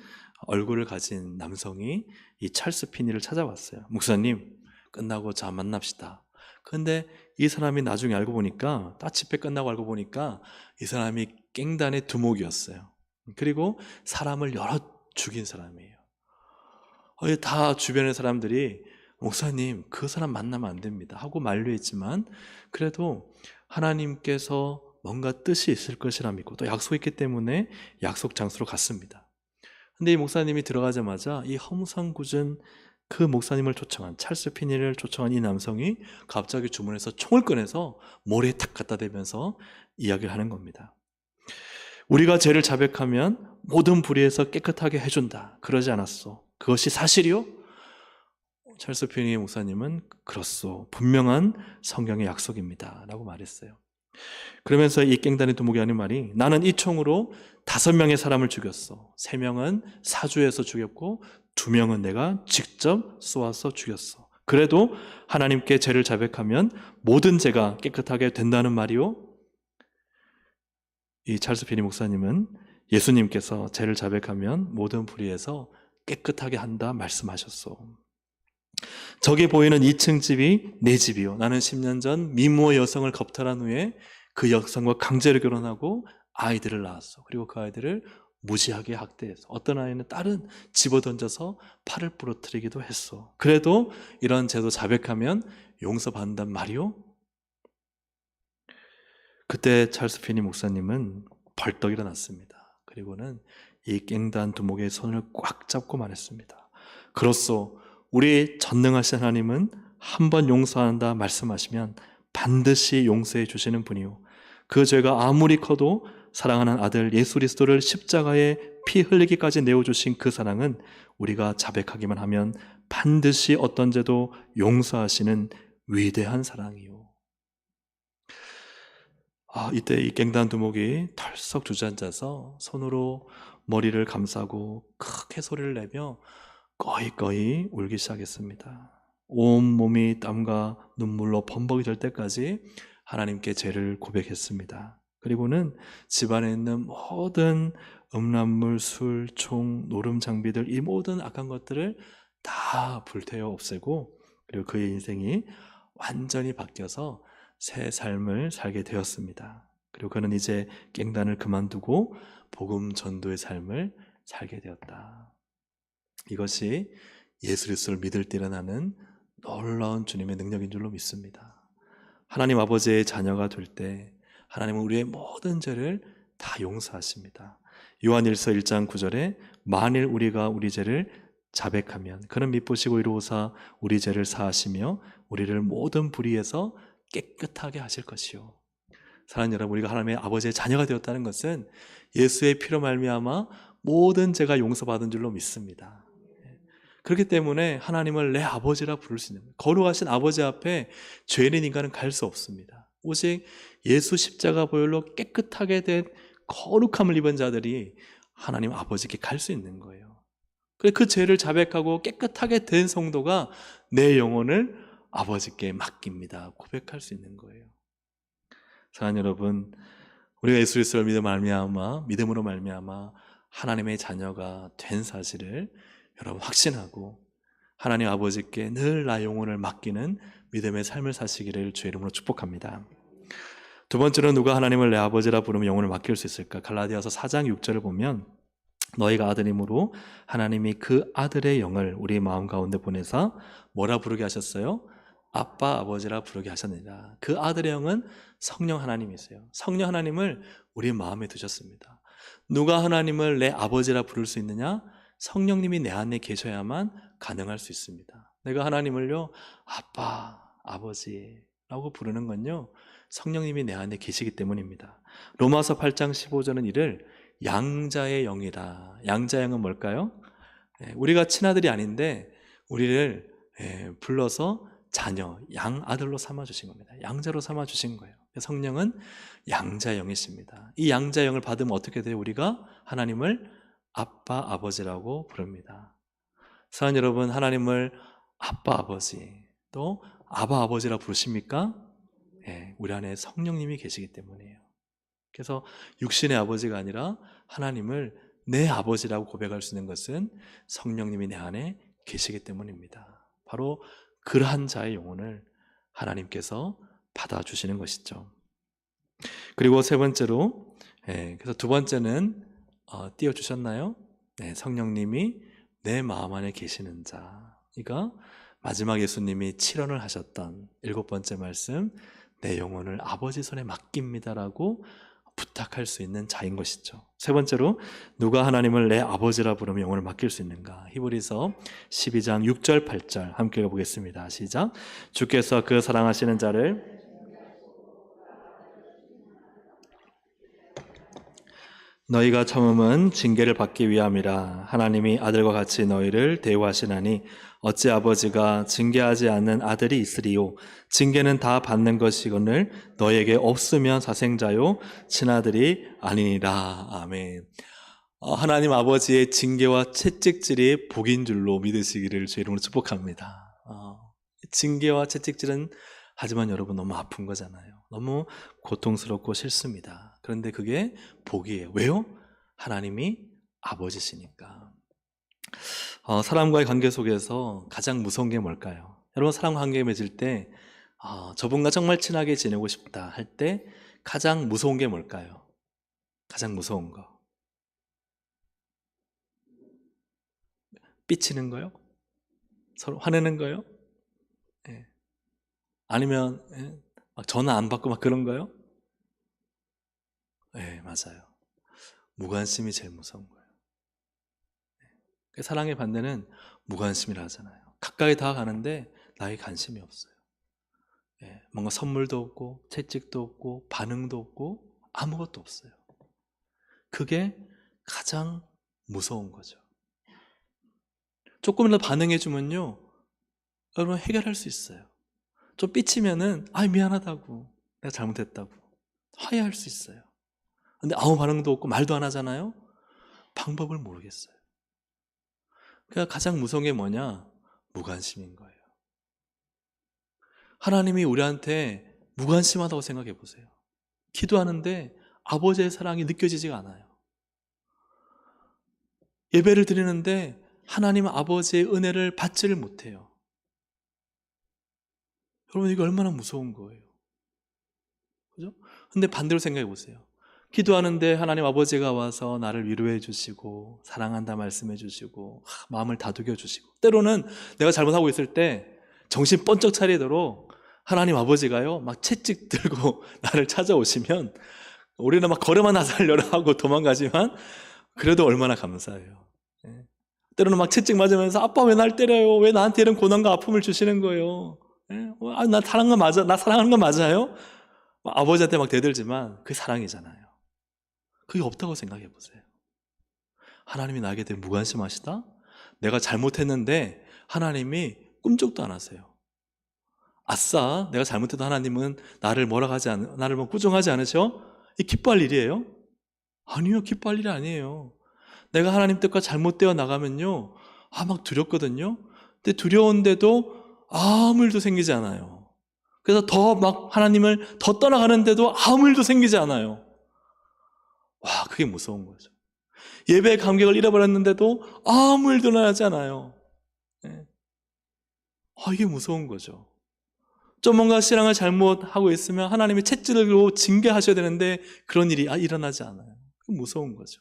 얼굴을 가진 남성이 이 찰스 피니를 찾아왔어요. 목사님, 끝나고 자 만납시다. 근데 이 사람이 나중에 알고 보니까, 딱 집회 끝나고 알고 보니까 이 사람이 갱단의 두목이었어요. 그리고 사람을 여러 죽인 사람이에요. 다 주변의 사람들이 목사님 그 사람 만나면 안 됩니다 하고 만류했지만, 그래도 하나님께서 뭔가 뜻이 있을 것이라 믿고 또 약속이 있기 때문에 약속 장소로 갔습니다. 근데 이 목사님이 들어가자마자 이 험상궂은 그 목사님을 초청한, 찰스 피니를 초청한 이 남성이 갑자기 주문해서 총을 꺼내서 머리에 탁 갖다 대면서 이야기를 하는 겁니다. 우리가 죄를 자백하면 모든 불의에서 깨끗하게 해준다. 그러지 않았소? 그것이 사실이요? 찰스 피니 목사님은 그렇소, 분명한 성경의 약속입니다 라고 말했어요. 그러면서 이 깽단의 두목이 하는 말이, 나는 이 총으로 5명의 사람을 죽였어. 3명은 사주에서 죽였고 2명은 내가 직접 쏘아서 죽였어. 그래도 하나님께 죄를 자백하면 모든 죄가 깨끗하게 된다는 말이요? 이 찰스 피니 목사님은 예수님께서 죄를 자백하면 모든 불의에서 깨끗하게 한다 말씀하셨소. 저기 보이는 2층 집이 내 집이요. 나는 10년 전 미모의 여성을 겁탈한 후에 그 여성과 강제로 결혼하고 아이들을 낳았어. 그리고 그 아이들을 무지하게 학대해서, 어떤 아이는 딸은 집어던져서 팔을 부러뜨리기도 했어. 그래도 이런 죄도 자백하면 용서받는단 말이요? 그때 찰스 피니 목사님은 벌떡 일어났습니다. 그리고는 이 깽단 두목의 손을 꽉 잡고 말했습니다. 그렇소, 우리 전능하신 하나님은 한 번 용서한다 말씀하시면 반드시 용서해 주시는 분이요, 그 죄가 아무리 커도 사랑하는 아들 예수 그리스도를 십자가에 피 흘리기까지 내어주신 그 사랑은 우리가 자백하기만 하면 반드시 어떤 죄도 용서하시는 위대한 사랑이요. 이때 이 깽단 두목이 털썩 주저앉아서 손으로 머리를 감싸고 크게 소리를 내며 꺼이꺼이 울기 시작했습니다. 온몸이 땀과 눈물로 범벅이 될 때까지 하나님께 죄를 고백했습니다. 그리고는 집안에 있는 모든 음란물, 술, 총, 노름 장비들, 이 모든 악한 것들을 다 불태워 없애고, 그리고 그의 인생이 완전히 바뀌어서 새 삶을 살게 되었습니다. 그리고 그는 이제 깽단을 그만두고 복음 전도의 삶을 살게 되었다. 이것이 예수 그리스도를 믿을 때 일어나는 놀라운 주님의 능력인 줄로 믿습니다. 하나님 아버지의 자녀가 될 때 하나님은 우리의 모든 죄를 다 용서하십니다. 요한일서 1장 9절에 만일 우리가 우리 죄를 자백하면 그는 미쁘시고 이로우사 우리 죄를 사하시며 우리를 모든 불의에서 깨끗하게 하실 것이요. 사랑하는 여러분, 우리가 하나님의 아버지의 자녀가 되었다는 것은 예수의 피로 말미암아 모든 죄가 용서받은 줄로 믿습니다. 그렇기 때문에 하나님을 내 아버지라 부를 수 있는, 거룩하신 아버지 앞에 죄인 인간은 갈 수 없습니다. 오직 예수 십자가 보혈로 깨끗하게 된 거룩함을 입은 자들이 하나님 아버지께 갈 수 있는 거예요. 그 죄를 자백하고 깨끗하게 된 성도가 내 영혼을 아버지께 맡깁니다. 고백할 수 있는 거예요. 사랑하는 여러분, 우리가 예수 그리스도를 믿음으로 말미암아 하나님의 자녀가 된 사실을 여러분 확신하고 하나님 아버지께 늘 나의 영혼을 맡기는 믿음의 삶을 사시기를 주의 이름으로 축복합니다. 두 번째로 누가 하나님을 내 아버지라 부르면 영혼을 맡길 수 있을까? 갈라디아서 4장 6절을 보면 너희가 아들이므로 하나님이 그 아들의 영을 우리 마음 가운데 보내사 뭐라 부르게 하셨어요? 아빠, 아버지라 부르게 하셨느니라. 그 아들의 영은 성령 하나님이세요. 성령 하나님을 우리 마음에 두셨습니다. 누가 하나님을 내 아버지라 부를 수 있느냐? 성령님이 내 안에 계셔야만 가능할 수 있습니다. 내가 하나님을요, 아빠, 아버지라고 부르는 건요, 성령님이 내 안에 계시기 때문입니다. 로마서 8장 15절은 이를 양자의 영이다. 양자의 영은 뭘까요? 우리가 친아들이 아닌데 우리를 불러서 자녀, 양아들로 삼아주신 겁니다. 양자로 삼아주신 거예요. 성령은 양자의 영이십니다. 이 양자의 영을 받으면 어떻게 돼요? 우리가 하나님을 아빠, 아버지라고 부릅니다. 사랑하는 여러분, 하나님을 아빠, 아버지, 또 아바, 아버지라 부르십니까? 우리 안에 성령님이 계시기 때문이에요. 그래서 육신의 아버지가 아니라 하나님을 내 아버지라고 고백할 수 있는 것은 성령님이 내 안에 계시기 때문입니다. 바로 그러한 자의 영혼을 하나님께서 받아주시는 것이죠. 그리고 세 번째로, 그래서 두 번째는 띄워주셨나요? 성령님이 내 마음 안에 계시는 자. 그러니까 마지막 예수님이 7언을 하셨던 일곱 번째 말씀, 내 영혼을 아버지 손에 맡깁니다라고 부탁할 수 있는 자인 것이죠. 세 번째로, 누가 하나님을 내 아버지라 부르면 영혼을 맡길 수 있는가? 히브리서 12장 6절 8절 함께 읽어보겠습니다. 시작. 주께서 그 사랑하시는 자를 너희가 참음은 징계를 받기 위함이라. 하나님이 아들과 같이 너희를 대우하시나니 어찌 아버지가 징계하지 않는 아들이 있으리요. 징계는 다 받는 것이거늘 너희에게 없으면 사생자요 친아들이 아니니라. 아멘. 하나님 아버지의 징계와 채찍질이 복인 줄로 믿으시기를 주의 이름으로 축복합니다. 징계와 채찍질은 하지만 여러분 너무 아픈 거잖아요. 너무 고통스럽고 싫습니다. 그런데 그게 복이에요. 왜요? 하나님이 아버지시니까. 사람과의 관계 속에서 가장 무서운 게 뭘까요? 여러분, 사람과 관계 맺을 때 저분과 정말 친하게 지내고 싶다 할 때 가장 무서운 게 뭘까요? 가장 무서운 거. 삐치는 거요? 서로 화내는 거요? 예. 아니면 막 전화 안 받고 막 그런 거요? 네, 맞아요. 무관심이 제일 무서운 거예요. 사랑의 반대는 무관심이라 하잖아요. 가까이 다가가는데 나에게 관심이 없어요. 뭔가 선물도 없고 채찍도 없고 반응도 없고 아무것도 없어요. 그게 가장 무서운 거죠. 조금이라도 반응해주면요, 여러분 해결할 수 있어요. 좀 삐치면은 미안하다고, 내가 잘못했다고 화해할 수 있어요. 근데 아무 반응도 없고 말도 안 하잖아요. 방법을 모르겠어요. 그러니까 가장 무서운 게 뭐냐? 무관심인 거예요. 하나님이 우리한테 무관심하다고 생각해 보세요. 기도하는데 아버지의 사랑이 느껴지지가 않아요. 예배를 드리는데 하나님 아버지의 은혜를 받지를 못해요. 여러분, 이게 얼마나 무서운 거예요. 그죠? 근데 반대로 생각해 보세요. 기도하는데 하나님 아버지가 와서 나를 위로해 주시고 사랑한다 말씀해 주시고 마음을 다독여 주시고, 때로는 내가 잘못하고 있을 때 정신 번쩍 차리도록 하나님 아버지가요 막 채찍 들고 나를 찾아오시면 우리는 막 걸음만 나살려라 하고 도망가지만 그래도 얼마나 감사해요. 때로는 막 채찍 맞으면서 아빠 왜 날 때려요? 왜 나한테 이런 고난과 아픔을 주시는 거예요? 나 사랑하는 거 맞아? 나 사랑하는 거 맞아요? 아버지한테 막 대들지만 그게 사랑이잖아요. 그게 없다고 생각해 보세요. 하나님이 나에게 대해 무관심하시다? 내가 잘못했는데 하나님이 꿈쩍도 안 하세요. 아싸, 내가 잘못해도 하나님은 나를 나를 꾸중하지 않으셔? 이 기뻐할 일이에요? 아니요, 기뻐할 일이 아니에요. 내가 하나님 뜻과 잘못되어 나가면요, 막 두렵거든요. 근데 두려운데도 아무 일도 생기지 않아요. 그래서 더 막 하나님을 더 떠나가는데도 아무 일도 생기지 않아요. 그게 무서운 거죠. 예배의 감격을 잃어버렸는데도 아무 일도 일어나지 않아요. 이게 무서운 거죠. 좀 뭔가 신앙을 잘못하고 있으면 하나님이 채찍으로 징계하셔야 되는데 그런 일이 일어나지 않아요. 그게 무서운 거죠.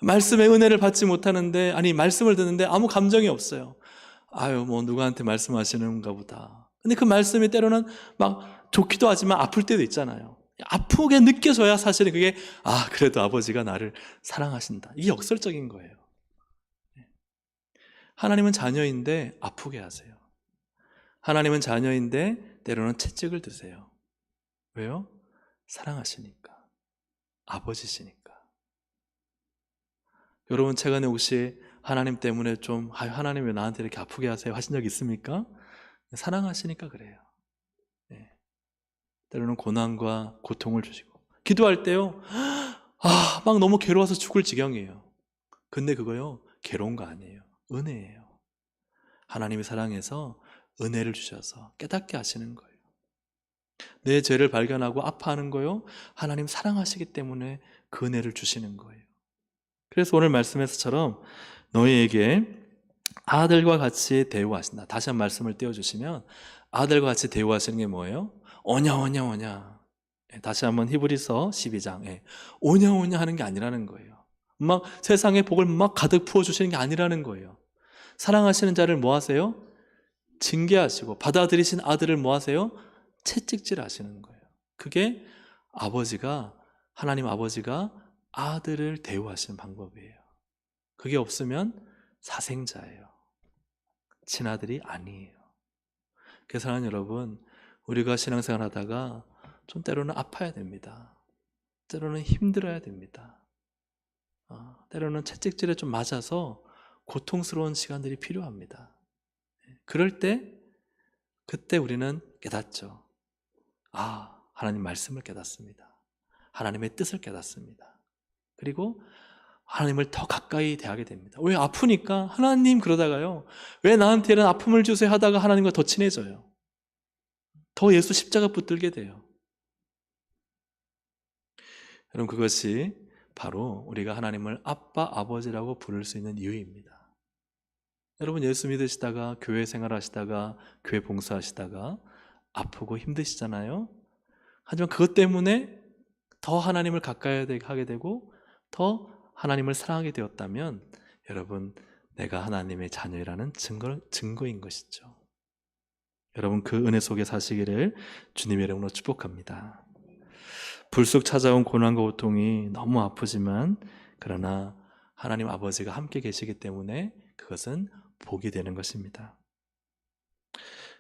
말씀의 은혜를 받지 못하는데, 아니 말씀을 듣는데 아무 감정이 없어요. 아유 뭐 누구한테 말씀하시는가 보다. 근데 그 말씀이 때로는 막 좋기도 하지만 아플 때도 있잖아요. 아프게 느껴져야 사실은 그게 그래도 아버지가 나를 사랑하신다, 이게 역설적인 거예요. 하나님은 자녀인데 아프게 하세요. 하나님은 자녀인데 때로는 채찍을 드세요. 왜요? 사랑하시니까, 아버지시니까. 여러분 최근에 혹시 하나님 때문에 좀 하나님 왜 나한테 이렇게 아프게 하세요 하신 적 있습니까? 사랑하시니까 그래요. 네. 때로는 고난과 고통을 주시고, 기도할 때요 막 너무 괴로워서 죽을 지경이에요. 근데 그거요 괴로운 거 아니에요. 은혜예요. 하나님이 사랑해서 은혜를 주셔서 깨닫게 하시는 거예요. 내 죄를 발견하고 아파하는 거요, 하나님 사랑하시기 때문에 그 은혜를 주시는 거예요. 그래서 오늘 말씀에서처럼 너희에게 아들과 같이 대우하신다. 다시 한 말씀을 띄워주시면, 아들과 같이 대우하시는 게 뭐예요? 오냐 오냐 오냐. 다시 한번 히브리서 12장 오냐 오냐 하는 게 아니라는 거예요. 막 세상의 복을 막 가득 부어주시는 게 아니라는 거예요. 사랑하시는 자를 뭐 하세요? 징계하시고, 받아들이신 아들을 뭐 하세요? 채찍질 하시는 거예요. 그게 하나님 아버지가 아들을 대우하시는 방법이에요. 그게 없으면 사생자예요. 친아들이 아니에요. 그래서 사랑하는 여러분, 우리가 신앙생활 하다가 좀 때로는 아파야 됩니다. 때로는 힘들어야 됩니다. 때로는 채찍질에 좀 맞아서 고통스러운 시간들이 필요합니다. 그럴 때, 그때 우리는 깨닫죠. 하나님 말씀을 깨닫습니다. 하나님의 뜻을 깨닫습니다. 그리고 하나님을 더 가까이 대하게 됩니다. 왜? 아프니까. 하나님 그러다가요, 왜 나한테 이런 아픔을 주세요 하다가 하나님과 더 친해져요. 더 예수 십자가 붙들게 돼요. 여러분, 그것이 바로 우리가 하나님을 아빠, 아버지라고 부를 수 있는 이유입니다. 여러분, 예수 믿으시다가 교회 생활하시다가 교회 봉사하시다가 아프고 힘드시잖아요. 하지만 그것 때문에 더 하나님을 가까이 하게 되고 더 하나님을 사랑하게 되었다면, 여러분, 내가 하나님의 자녀라는 증거인 것이죠. 여러분, 그 은혜 속에 사시기를 주님의 이름으로 축복합니다. 불쑥 찾아온 고난과 고통이 너무 아프지만, 그러나 하나님 아버지가 함께 계시기 때문에 그것은 복이 되는 것입니다.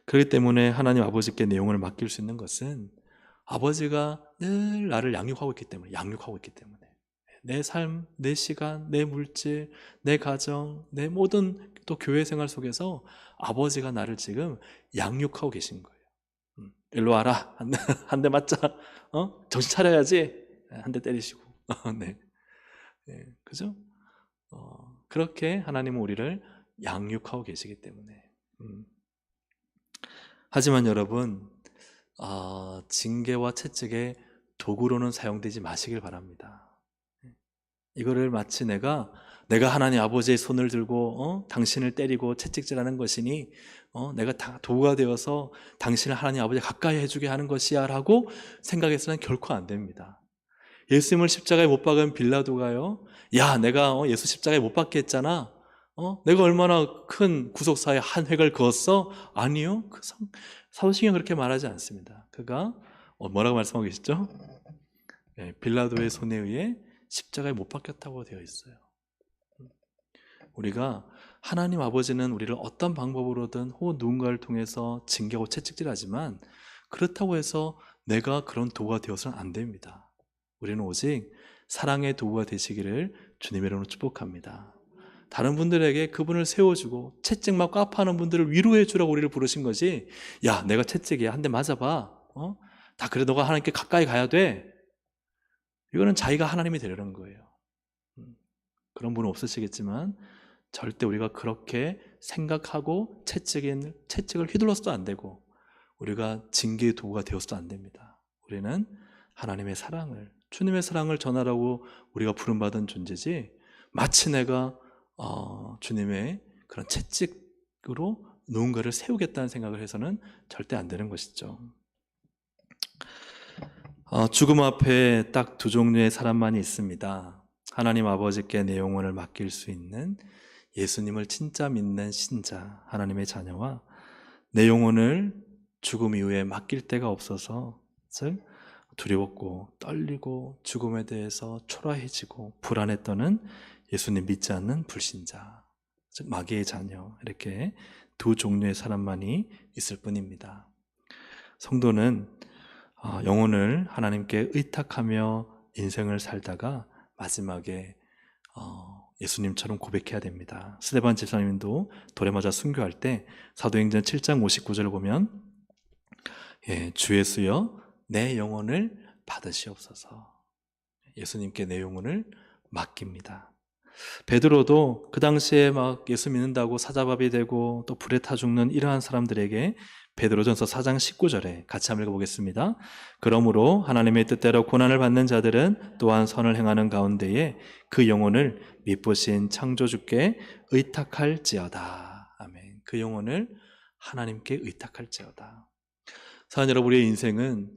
그렇기 때문에 하나님 아버지께 내용을 맡길 수 있는 것은, 아버지가 늘 나를 양육하고 있기 때문에, 내 삶, 내 시간, 내 물질, 내 가정, 내 모든 또 교회 생활 속에서 아버지가 나를 지금 양육하고 계신 거예요. 일로 와라, 한 대 맞자, 정신 차려야지, 한 대 때리시고. 네. 그죠? 그렇게 하나님은 우리를 양육하고 계시기 때문에. 하지만 여러분, 징계와 채찍의 도구로는 사용되지 마시길 바랍니다. 이거를 마치 내가 하나님 아버지의 손을 들고 당신을 때리고 채찍질하는 것이니 내가 다 도구가 되어서 당신을 하나님 아버지 가까이 해주게 하는 것이야 라고 생각해서는 결코 안 됩니다. 예수님을 십자가에 못 박은 빌라도가요, 야, 내가 예수 십자가에 못 박게 했잖아, 내가 얼마나 큰 구속사에 한 획을 그었어? 아니요. 사도신경 그렇게 말하지 않습니다. 그가 뭐라고 말씀하고 계시죠? 빌라도의 손에 의해 십자가에 못 박혔다고 되어 있어요. 우리가, 하나님 아버지는 우리를 어떤 방법으로든 혹은 누군가를 통해서 징계하고 채찍질하지만, 그렇다고 해서 내가 그런 도구가 되어서는 안 됩니다. 우리는 오직 사랑의 도구가 되시기를 주님의 이름으로 축복합니다. 다른 분들에게 그분을 세워주고 채찍 맞고 아파하는 분들을 위로해 주라고 우리를 부르신 거지, 야, 내가 채찍이야, 한 대 맞아봐, 다 그래, 너가 하나님께 가까이 가야 돼, 이거는 자기가 하나님이 되려는 거예요. 그런 분은 없으시겠지만 절대 우리가 그렇게 생각하고 채찍을 휘둘러서도 안 되고 우리가 징계의 도구가 되어서도 안 됩니다. 우리는 하나님의 사랑을, 주님의 사랑을 전하라고 우리가 부름받은 존재지, 마치 내가 주님의 그런 채찍으로 누군가를 세우겠다는 생각을 해서는 절대 안 되는 것이죠. 죽음 앞에 딱 두 종류의 사람만이 있습니다. 하나님 아버지께 내 영혼을 맡길 수 있는 예수님을 진짜 믿는 신자, 하나님의 자녀와 내 영혼을 죽음 이후에 맡길 데가 없어서, 즉 두려웠고 떨리고 죽음에 대해서 초라해지고 불안에 떠는 예수님 믿지 않는 불신자, 즉 마귀의 자녀, 이렇게 두 종류의 사람만이 있을 뿐입니다. 성도는 영혼을 하나님께 의탁하며 인생을 살다가 마지막에 예수님처럼 고백해야 됩니다. 스데반 집사님도 돌에 맞아 순교할 때 사도행전 7장 59절을 보면 주 예수여 내 영혼을 받으시옵소서. 예수님께 내 영혼을 맡깁니다. 베드로도 그 당시에 막 예수 믿는다고 사자밥이 되고 또 불에 타 죽는 이러한 사람들에게 베드로전서 4장 19절에 같이 한번 읽어보겠습니다. 그러므로 하나님의 뜻대로 고난을 받는 자들은 또한 선을 행하는 가운데에 그 영혼을 미쁘신 창조주께 의탁할지어다. 아멘. 그 영혼을 하나님께 의탁할지어다. 사랑 여러분, 우리의 인생은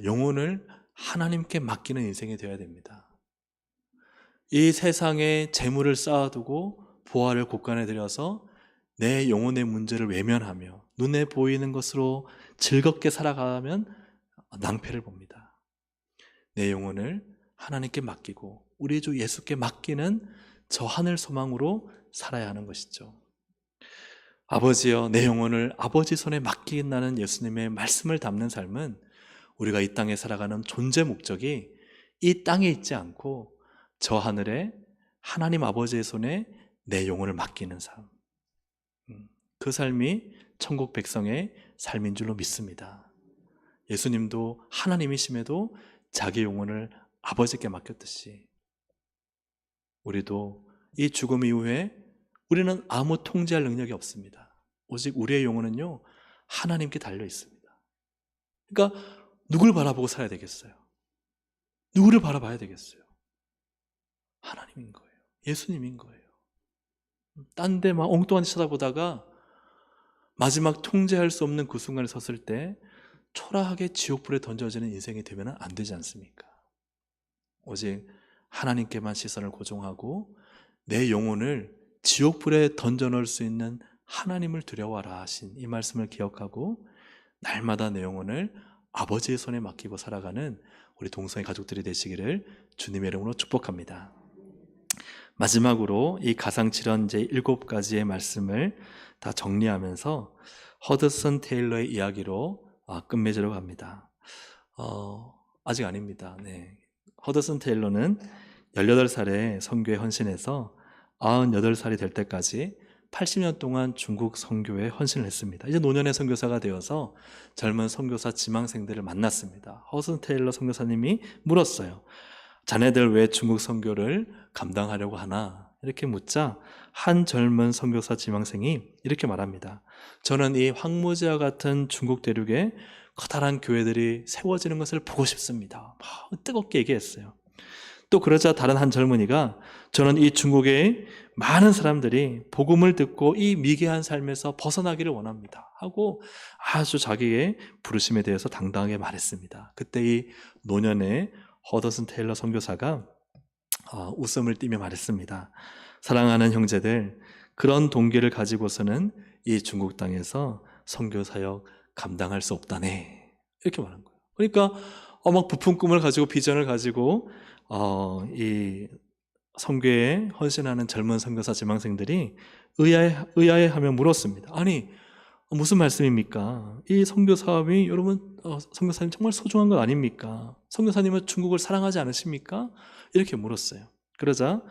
영혼을 하나님께 맡기는 인생이 되어야 됩니다. 이 세상에 재물을 쌓아두고 보화를 곳간에 들여서 내 영혼의 문제를 외면하며 눈에 보이는 것으로 즐겁게 살아가면 낭패를 봅니다. 내 영혼을 하나님께 맡기고 우리 주 예수께 맡기는 저 하늘 소망으로 살아야 하는 것이죠. 아버지여 내 영혼을 아버지 손에 맡긴다는 예수님의 말씀을 담는 삶은 우리가 이 땅에 살아가는 존재 목적이 이 땅에 있지 않고 저 하늘에 하나님 아버지의 손에 내 영혼을 맡기는 삶, 그 삶이 천국 백성의 삶인 줄로 믿습니다. 예수님도 하나님이심에도 자기 영혼을 아버지께 맡겼듯이 우리도 이 죽음 이후에 우리는 아무 통제할 능력이 없습니다. 오직 우리의 영혼은요 하나님께 달려 있습니다. 그러니까 누굴 바라보고 살아야 되겠어요? 누구를 바라봐야 되겠어요? 하나님인 거예요. 예수님인 거예요. 딴 데 막 엉뚱한 데 쳐다보다가 마지막 통제할 수 없는 그 순간에 섰을 때 초라하게 지옥불에 던져지는 인생이 되면 안 되지 않습니까? 오직 하나님께만 시선을 고정하고 내 영혼을 지옥불에 던져넣을 수 있는 하나님을 두려워하라 하신 이 말씀을 기억하고 날마다 내 영혼을 아버지의 손에 맡기고 살아가는 우리 동성애 가족들이 되시기를 주님의 이름으로 축복합니다. 마지막으로 이 가상칠언 제 7가지의 말씀을 다 정리하면서 허드슨 테일러의 이야기로 끝맺으려고 합니다. 아직 아닙니다. 네. 허드슨 테일러는 18살에 선교에 헌신해서 98살이 될 때까지 80년 동안 중국 선교에 헌신을 했습니다. 이제 노년의 선교사가 되어서 젊은 선교사 지망생들을 만났습니다. 허드슨 테일러 선교사님이 물었어요. 자네들 왜 중국 선교를 감당하려고 하나? 이렇게 묻자 한 젊은 선교사 지망생이 이렇게 말합니다. 저는 이 황무지와 같은 중국 대륙에 커다란 교회들이 세워지는 것을 보고 싶습니다. 뜨겁게 얘기했어요. 또 그러자 다른 한 젊은이가 저는 이 중국의 많은 사람들이 복음을 듣고 이 미개한 삶에서 벗어나기를 원합니다 하고 아주 자기의 부르심에 대해서 당당하게 말했습니다. 그때 이 노년의 허더슨 테일러 선교사가 웃음을 띠며 말했습니다. 사랑하는 형제들, 그런 동기를 가지고서는 이 중국 땅에서 선교 사역 감당할 수 없다네. 이렇게 말한 거예요. 그러니까 막 부푼 꿈을 가지고 비전을 가지고 이 선교에 헌신하는 젊은 선교사 지망생들이 의아해하며 물었습니다. 아니 무슨 말씀입니까? 이 선교 사업이 여러분 선교사님 정말 소중한 것 아닙니까? 선교사님은 중국을 사랑하지 않으십니까? 이렇게 물었어요. 그러자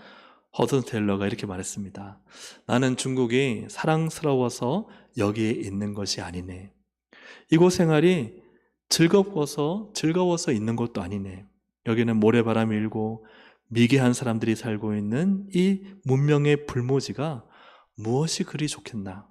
허든 테일러가 이렇게 말했습니다. 나는 중국이 사랑스러워서 여기에 있는 것이 아니네. 이곳 생활이 즐거워서 있는 것도 아니네. 여기는 모래바람이 일고 미개한 사람들이 살고 있는 이 문명의 불모지가 무엇이 그리 좋겠나?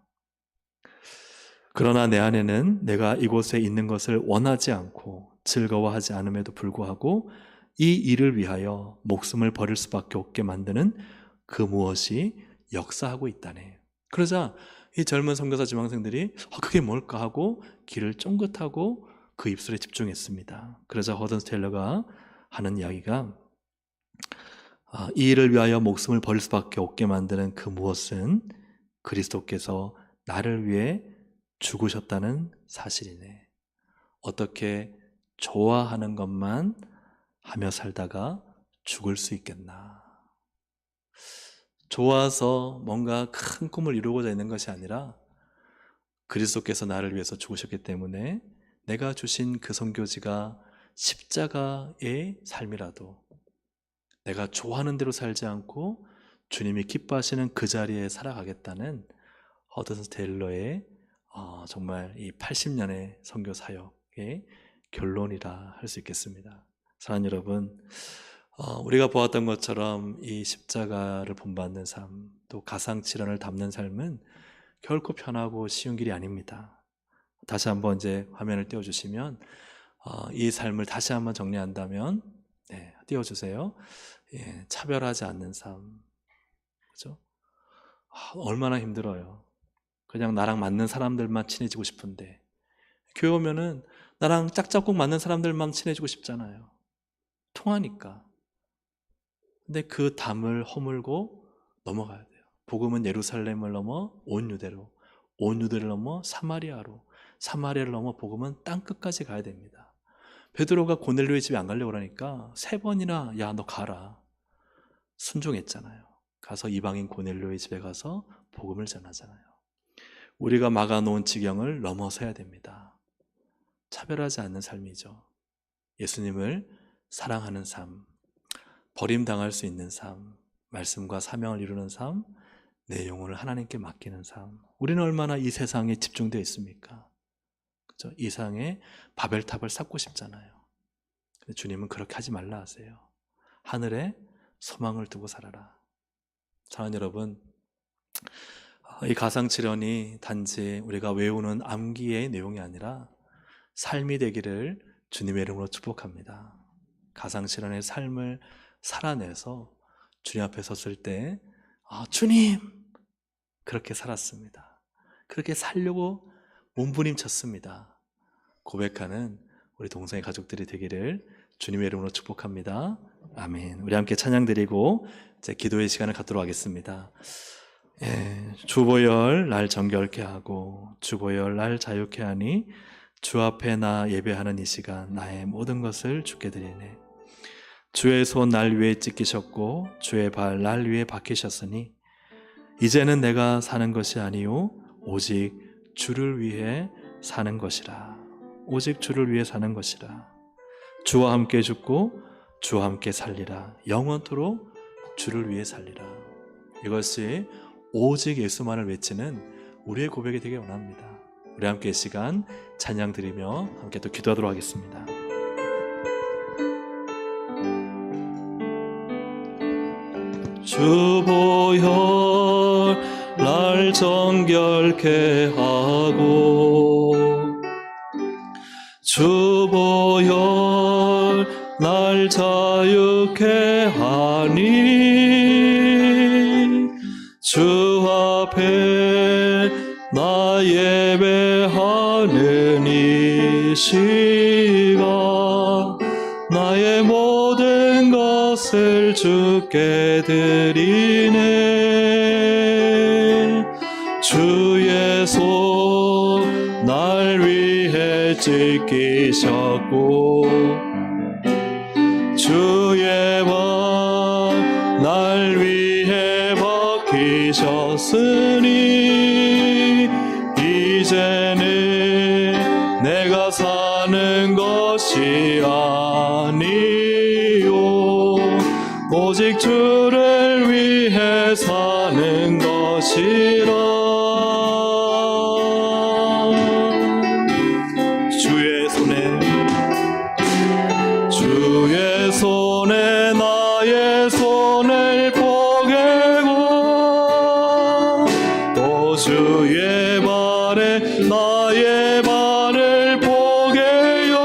그러나 내 안에는 내가 이곳에 있는 것을 원하지 않고 즐거워하지 않음에도 불구하고 이 일을 위하여 목숨을 버릴 수밖에 없게 만드는 그 무엇이 역사하고 있다네. 그러자 이 젊은 선교사 지망생들이 그게 뭘까 하고 귀를 쫑긋하고 그 입술에 집중했습니다. 그러자 허든 테일러가 하는 이야기가 이 일을 위하여 목숨을 버릴 수밖에 없게 만드는 그 무엇은 그리스도께서 나를 위해 죽으셨다는 사실이네. 어떻게 좋아하는 것만 하며 살다가 죽을 수 있겠나. 좋아서 뭔가 큰 꿈을 이루고자 있는 것이 아니라 그리스도께서 나를 위해서 죽으셨기 때문에 내가 주신 그 선교지가 십자가의 삶이라도 내가 좋아하는 대로 살지 않고 주님이 기뻐하시는 그 자리에 살아가겠다는 허드슨 테일러의 정말 이 80년의 선교 사역의 결론이라 할 수 있겠습니다. 사랑하는 여러분, 우리가 보았던 것처럼 이 십자가를 본받는 삶, 또 가상칠언을 담는 삶은 결코 편하고 쉬운 길이 아닙니다. 다시 한번 이제 화면을 띄워주시면 이 삶을 다시 한번 정리한다면, 네, 띄워주세요. 예, 차별하지 않는 삶, 그죠? 얼마나 힘들어요. 그냥 나랑 맞는 사람들만 친해지고 싶은데, 교회 오면은 나랑 짝짝꿍 맞는 사람들만 친해지고 싶잖아요. 통하니까. 근데 그 담을 허물고 넘어가야 돼요. 복음은 예루살렘을 넘어 온 유대로, 온 유대를 넘어 사마리아로, 사마리아를 넘어 복음은 땅끝까지 가야 됩니다. 베드로가 고넬료의 집에 안 가려고 그러니까 3번이나 야 너 가라 순종했잖아요. 가서 이방인 고넬료의 집에 가서 복음을 전하잖아요. 우리가 막아놓은 지경을 넘어서야 됩니다. 차별하지 않는 삶이죠. 예수님을 사랑하는 삶, 버림당할 수 있는 삶, 말씀과 사명을 이루는 삶, 내 영혼을 하나님께 맡기는 삶. 우리는 얼마나 이 세상에 집중되어 있습니까? 그렇죠? 이 세상에 바벨탑을 쌓고 싶잖아요. 근데 주님은 그렇게 하지 말라 하세요. 하늘에 소망을 두고 살아라. 사랑하는 여러분, 이 가상칠언이 단지 우리가 외우는 암기의 내용이 아니라 삶이 되기를 주님의 이름으로 축복합니다. 가상칠언의 삶을 살아내서 주님 앞에 섰을 때 주님! 그렇게 살았습니다. 그렇게 살려고 몸부림쳤습니다. 고백하는 우리 동성애 가족들이 되기를 주님의 이름으로 축복합니다. 아멘. 우리 함께 찬양 드리고 이제 기도의 시간을 갖도록 하겠습니다. 주보혈 날 정결케 하고 주보혈 날 자유케 하니 주 앞에 나 예배하는 이 시간 나의 모든 것을 주께 드리네. 주의 손 날 위에 찢기셨고 주의 발 날 위에 박히셨으니 이제는 내가 사는 것이 아니요 오직 주를 위해 사는 것이라. 오직 주를 위해 사는 것이라. 주와 함께 죽고 주와 함께 살리라. 영원토록 주를 위해 살리라. 이것이 오직 예수만을 외치는 우리의 고백이 되길 원합니다. 우리 함께 이 시간 찬양 드리며 함께 또 기도하도록 하겠습니다. 주보혈 날 정결케 하고 주보혈 날 자유케 하니 주 앞에 나 예배하는 이 시간 나의 모든 것을 주께 드리네. 주의 손 날 위해 찢기셨고 주의 발 날 위해 박히셨으니 이제는 내가 사는 것이 아니요 오직 주를 위해 사는 것이라. 주의 손에 나의 손을 포개고 또 주의 발에 나의 발을 포개요.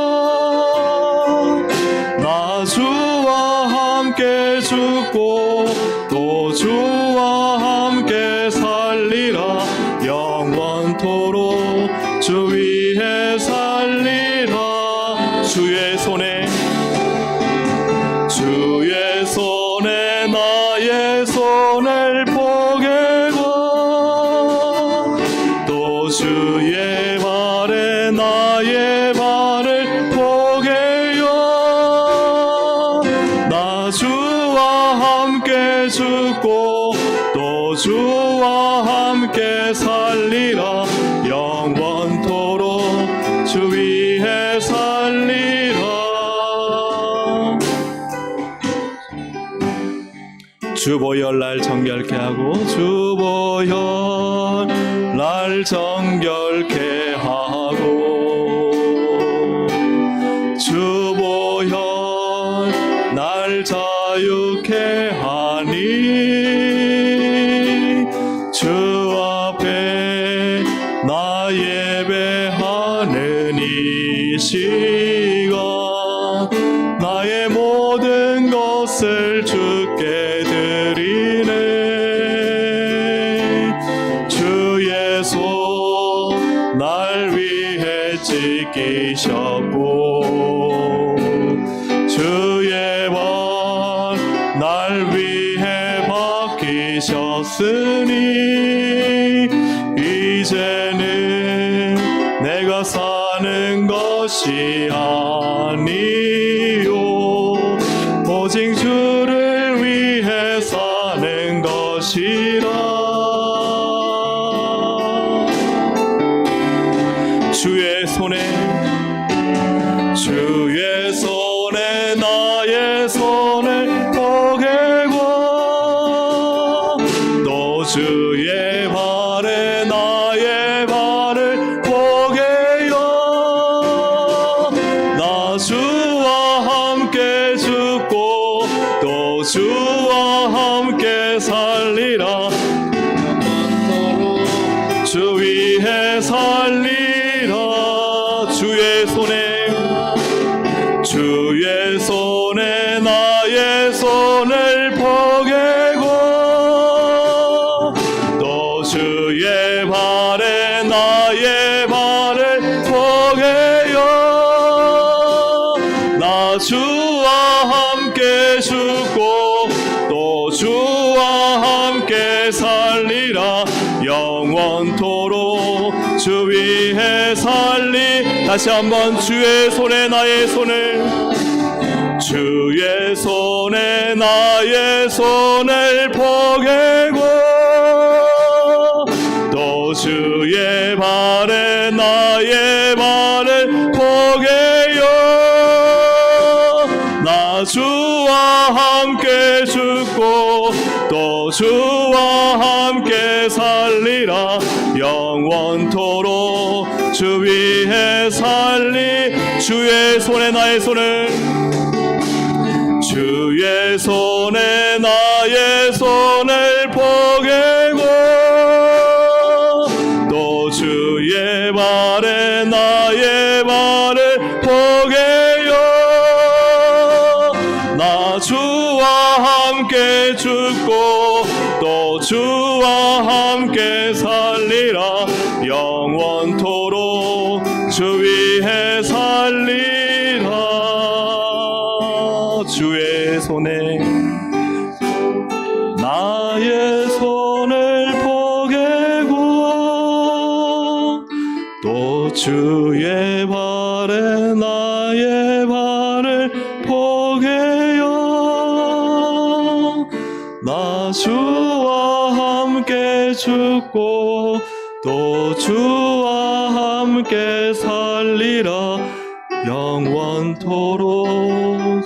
나 주와 함께 죽고 또 주와 함께 살리라. 영원토록 주 위에 살리라. 주의 손에 나 나의 발을 포개요 나 주와 함께 죽고 또 주와 함께 살리라 영원토록 주 위에 살리라 주보혈 날 정결케 하고 주보혈 날 정결케 하고 주보혈 날 자유케 하니 주 앞에 나 예배하는 이 시간 나의 모든 것을 주께 드리네 주의 손 날 위해 찢기셨고 주의 발 날 위해 박히셨으니 이제는 내가 사는 것이 아니요 오직 주를 위해 사는 것이라 주의 손에 나의 손을 포개고 또 주의 발에 나의 발을 포개요 나 주와 함께 죽고 또 주와 함께 살리라 주 위에 살리라 주의 손에 나의 손을 포개고 또 주의 발에 나의 발을 포개요 나 주와 함께 죽고 또 주와 함께 살리라 영원토록 주 위에 다시 한번 주의 손에 나의 손을 주의 손에 나의 손을 포개고 또 주의 발에 나의 발을 포개요 나 주와 함께 죽고 또 주와 함께 살리라 영원토록 주 위에 주의 손에 나의 손을 주의 손에 나의 손을 포개고 또 주의 발에 나의 발을 포개요 나 주와 함께 죽고 또 주와 함께 살리라 영원토록 주 위에 살리라 주의 손에 나의 손을 포개고 또 주의 발에 나의 발을 포개요 나 주와 함께 죽고 또 주와 함께 살리라 영원토록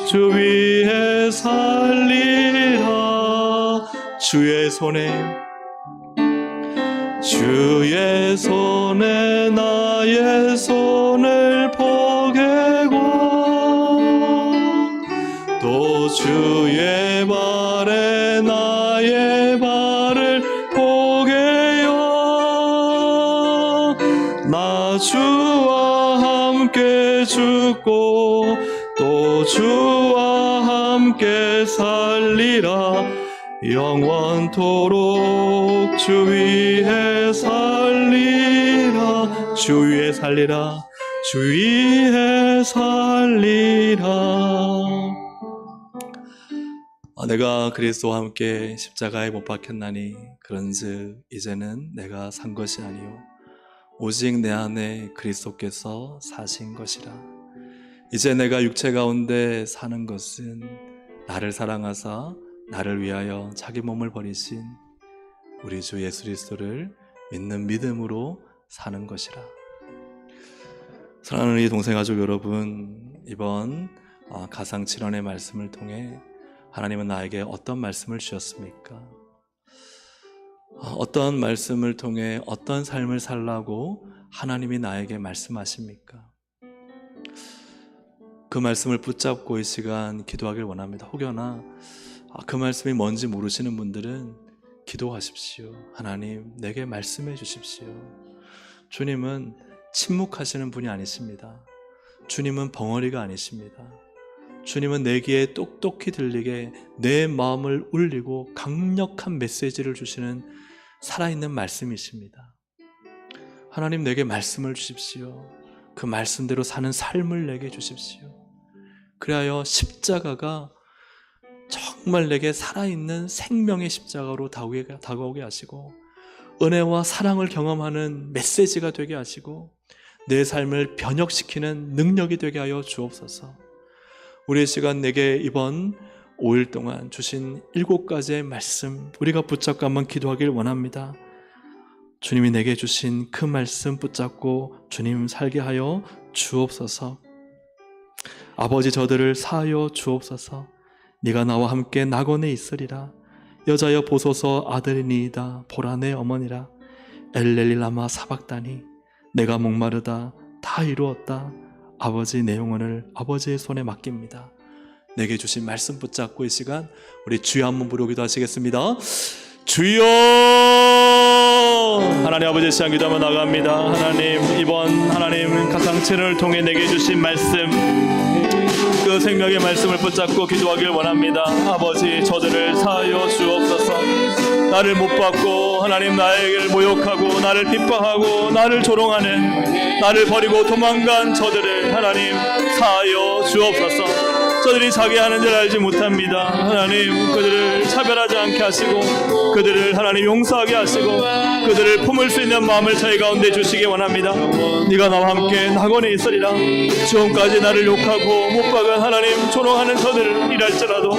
주 위에 살리라 주의 손에 나의 손을 포개고 또 주의 발에 나의 발을 포개요 나 주와 함께 죽고 또 주와 함께 살리라 영원토록 주 위에 살리라 주 위에 살리라 주 위에 살리라 내가 그리스도와 함께 십자가에 못 박혔나니 그런즉 이제는 내가 산 것이 아니요 오직 내 안에 그리스도께서 사신 것이라. 이제 내가 육체 가운데 사는 것은 나를 사랑하사 나를 위하여 자기 몸을 버리신 우리 주 예수 그리스도를 믿는 믿음으로 사는 것이라. 사랑하는 우리 동생 가족 여러분, 이번 가상 7원의 말씀을 통해 하나님은 나에게 어떤 말씀을 주셨습니까? 어떤 말씀을 통해 어떤 삶을 살라고 하나님이 나에게 말씀하십니까? 그 말씀을 붙잡고 이 시간 기도하길 원합니다. 혹여나 그 말씀이 뭔지 모르시는 분들은 기도하십시오. 하나님, 내게 말씀해 주십시오. 주님은 침묵하시는 분이 아니십니다. 주님은 벙어리가 아니십니다. 주님은 내 귀에 똑똑히 들리게 내 마음을 울리고 강력한 메시지를 주시는 살아있는 말씀이십니다. 하나님, 내게 말씀을 주십시오. 그 말씀대로 사는 삶을 내게 주십시오. 그리하여 십자가가 정말 내게 살아있는 생명의 십자가로 다가오게 하시고 은혜와 사랑을 경험하는 메시지가 되게 하시고 내 삶을 변혁시키는 능력이 되게 하여 주옵소서. 우리의 시간 내게 이번 5일 동안 주신 7가지의 말씀 우리가 붙잡고 한번 기도하길 원합니다. 주님이 내게 주신 그 말씀 붙잡고 주님 살게 하여 주옵소서. 아버지, 저들을 사하여 주옵소서. 네가 나와 함께 낙원에 있으리라. 여자여 보소서, 아들이니이다. 보라, 내 어머니라. 엘렐리 라마 사박다니. 내가 목마르다. 다 이루었다. 아버지, 내 영혼을 아버지의 손에 맡깁니다. 내게 주신 말씀 붙잡고 이 시간 우리 주여 한번 부르기도 하시겠습니다. 주여! 하나님 아버지, 시간 기도하며 나갑니다. 하나님, 이번 하나님 가상체를 통해 내게 주신 말씀, 그 생명의 말씀을 붙잡고 기도하길 원합니다. 아버지, 저들을 사하여 주옵소서. 나를 못 받고 하나님 나에게 모욕하고 나를 핍박하고 나를 조롱하는, 나를 버리고 도망간 저들을 하나님 사하여 주옵소서. 저들이 자기 하는 줄 알지 못합니다. 하나님, 그들을 차별하지 않게 하시고 그들을 하나님 용서하게 하시고 그들을 품을 수 있는 마음을 저희 가운데 주시기 원합니다. 네가 나와 함께 낙원에 있으리라. 지금까지 나를 욕하고 못 박은 하나님 조롱하는 저들을 일할지라도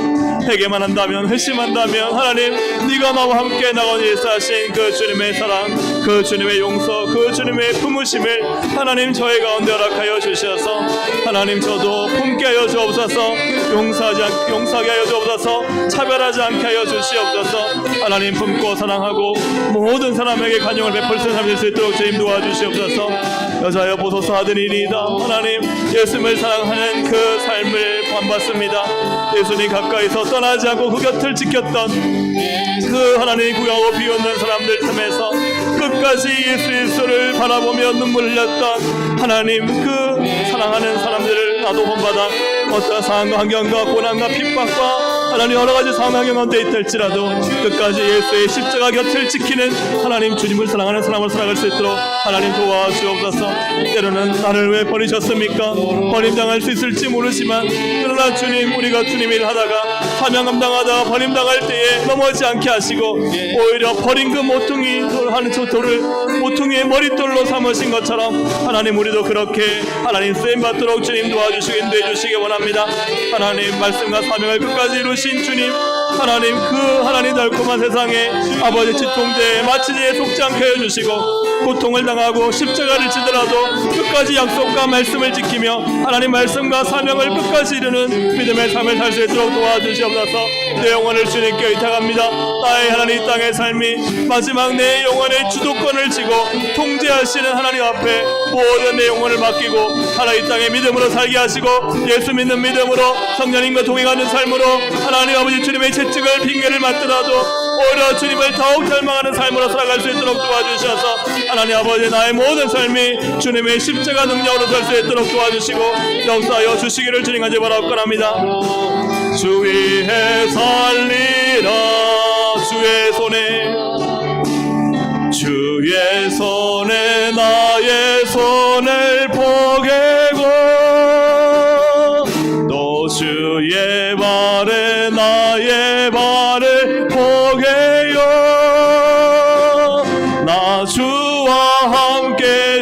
회개만 한다면, 회심한다면 하나님, 네가 나와 함께 낙원에 있어 하신 그 주님의 사랑, 그 주님의 용서, 그 주님의 품으심을 하나님 저희 가운데 허락하여 주셔서 하나님, 저도 품게 하여 주옵소서. 용서하게 하여 주옵소서. 차별하지 않게 하여 주시옵소서. 하나님, 품고 사랑하고 모든 사람에게 간용을 베풀 수 있는 수 있도록 주님 도와주시옵소서. 여자여 보소서, 아들이니이다. 하나님, 예수님을 사랑하는 그 삶을 구원받습니다. 예수님 가까이서 떠나지 않고 그 곁을 지켰던 그 하나님 구하고 비웃는 사람들 틈에서 끝까지 예수 그리스도를 바라보며 눈물 흘렸던 하나님, 그 사랑하는 사람들을 나도 본받아 어떤 상황과 환경과 고난과 핍박과 하나님 여러 가지 상황에 가운데 있을지라도 끝까지 예수의 십자가 곁을 지키는 하나님, 주님을 사랑하는 사람을 살아갈 수 있도록 하나님 도와주옵소서. 때로는 나를 왜 버리셨습니까? 버림당할 수 있을지 모르지만 그러나 주님, 우리가 주님 일 하다가 사명 감당하다가 버림당할 때에 넘어지지 않게 하시고 오히려 버린 그 모퉁이 하는 저 돌을 모퉁이의 머릿돌로 삼으신 것처럼 하나님, 우리도 그렇게 하나님 쓰임받도록 주님 도와주시고 인도해 주시기 원합니다. 하나님, 말씀과 사명을 끝까지 이루신 주님, 하나님, 그 하나님 달콤한 세상에 아버지 지통제에 마치지에 속지 않게 해주시고 고통을 당하고 십자가를 지더라도 끝까지 약속과 말씀을 지키며 하나님 말씀과 사명을 끝까지 이루는 믿음의 삶을 살 수 있도록 도와주시옵소서. 내 영혼을 주님께 의탁합니다. 나의 하나님, 이 땅의 삶이 마지막 내 영혼의 주도권을 쥐고 통제하시는 하나님 앞에 모든 내 영혼을 맡기고 하나님 이 땅에 믿음으로 살게 하시고 예수 믿는 믿음으로 성령님과 동행하는 삶으로 하나님 아버지 주님의 채찍을 핑계를 맞더라도 오히려 주님을 더욱 닮아가는 삶으로 살아갈 수 있도록 도와주셔서 하나님 아버지, 나의 모든 삶이 주님의 십자가 능력으로 살 수 있도록 도와주시고 역사하여 주시기를 주님 간절히 바라옵건합니다. 주 위에 살리라. 주의 손에 나의 손을 포개고 또 주의 발에 나의 발을 포개요. 나 주와 함께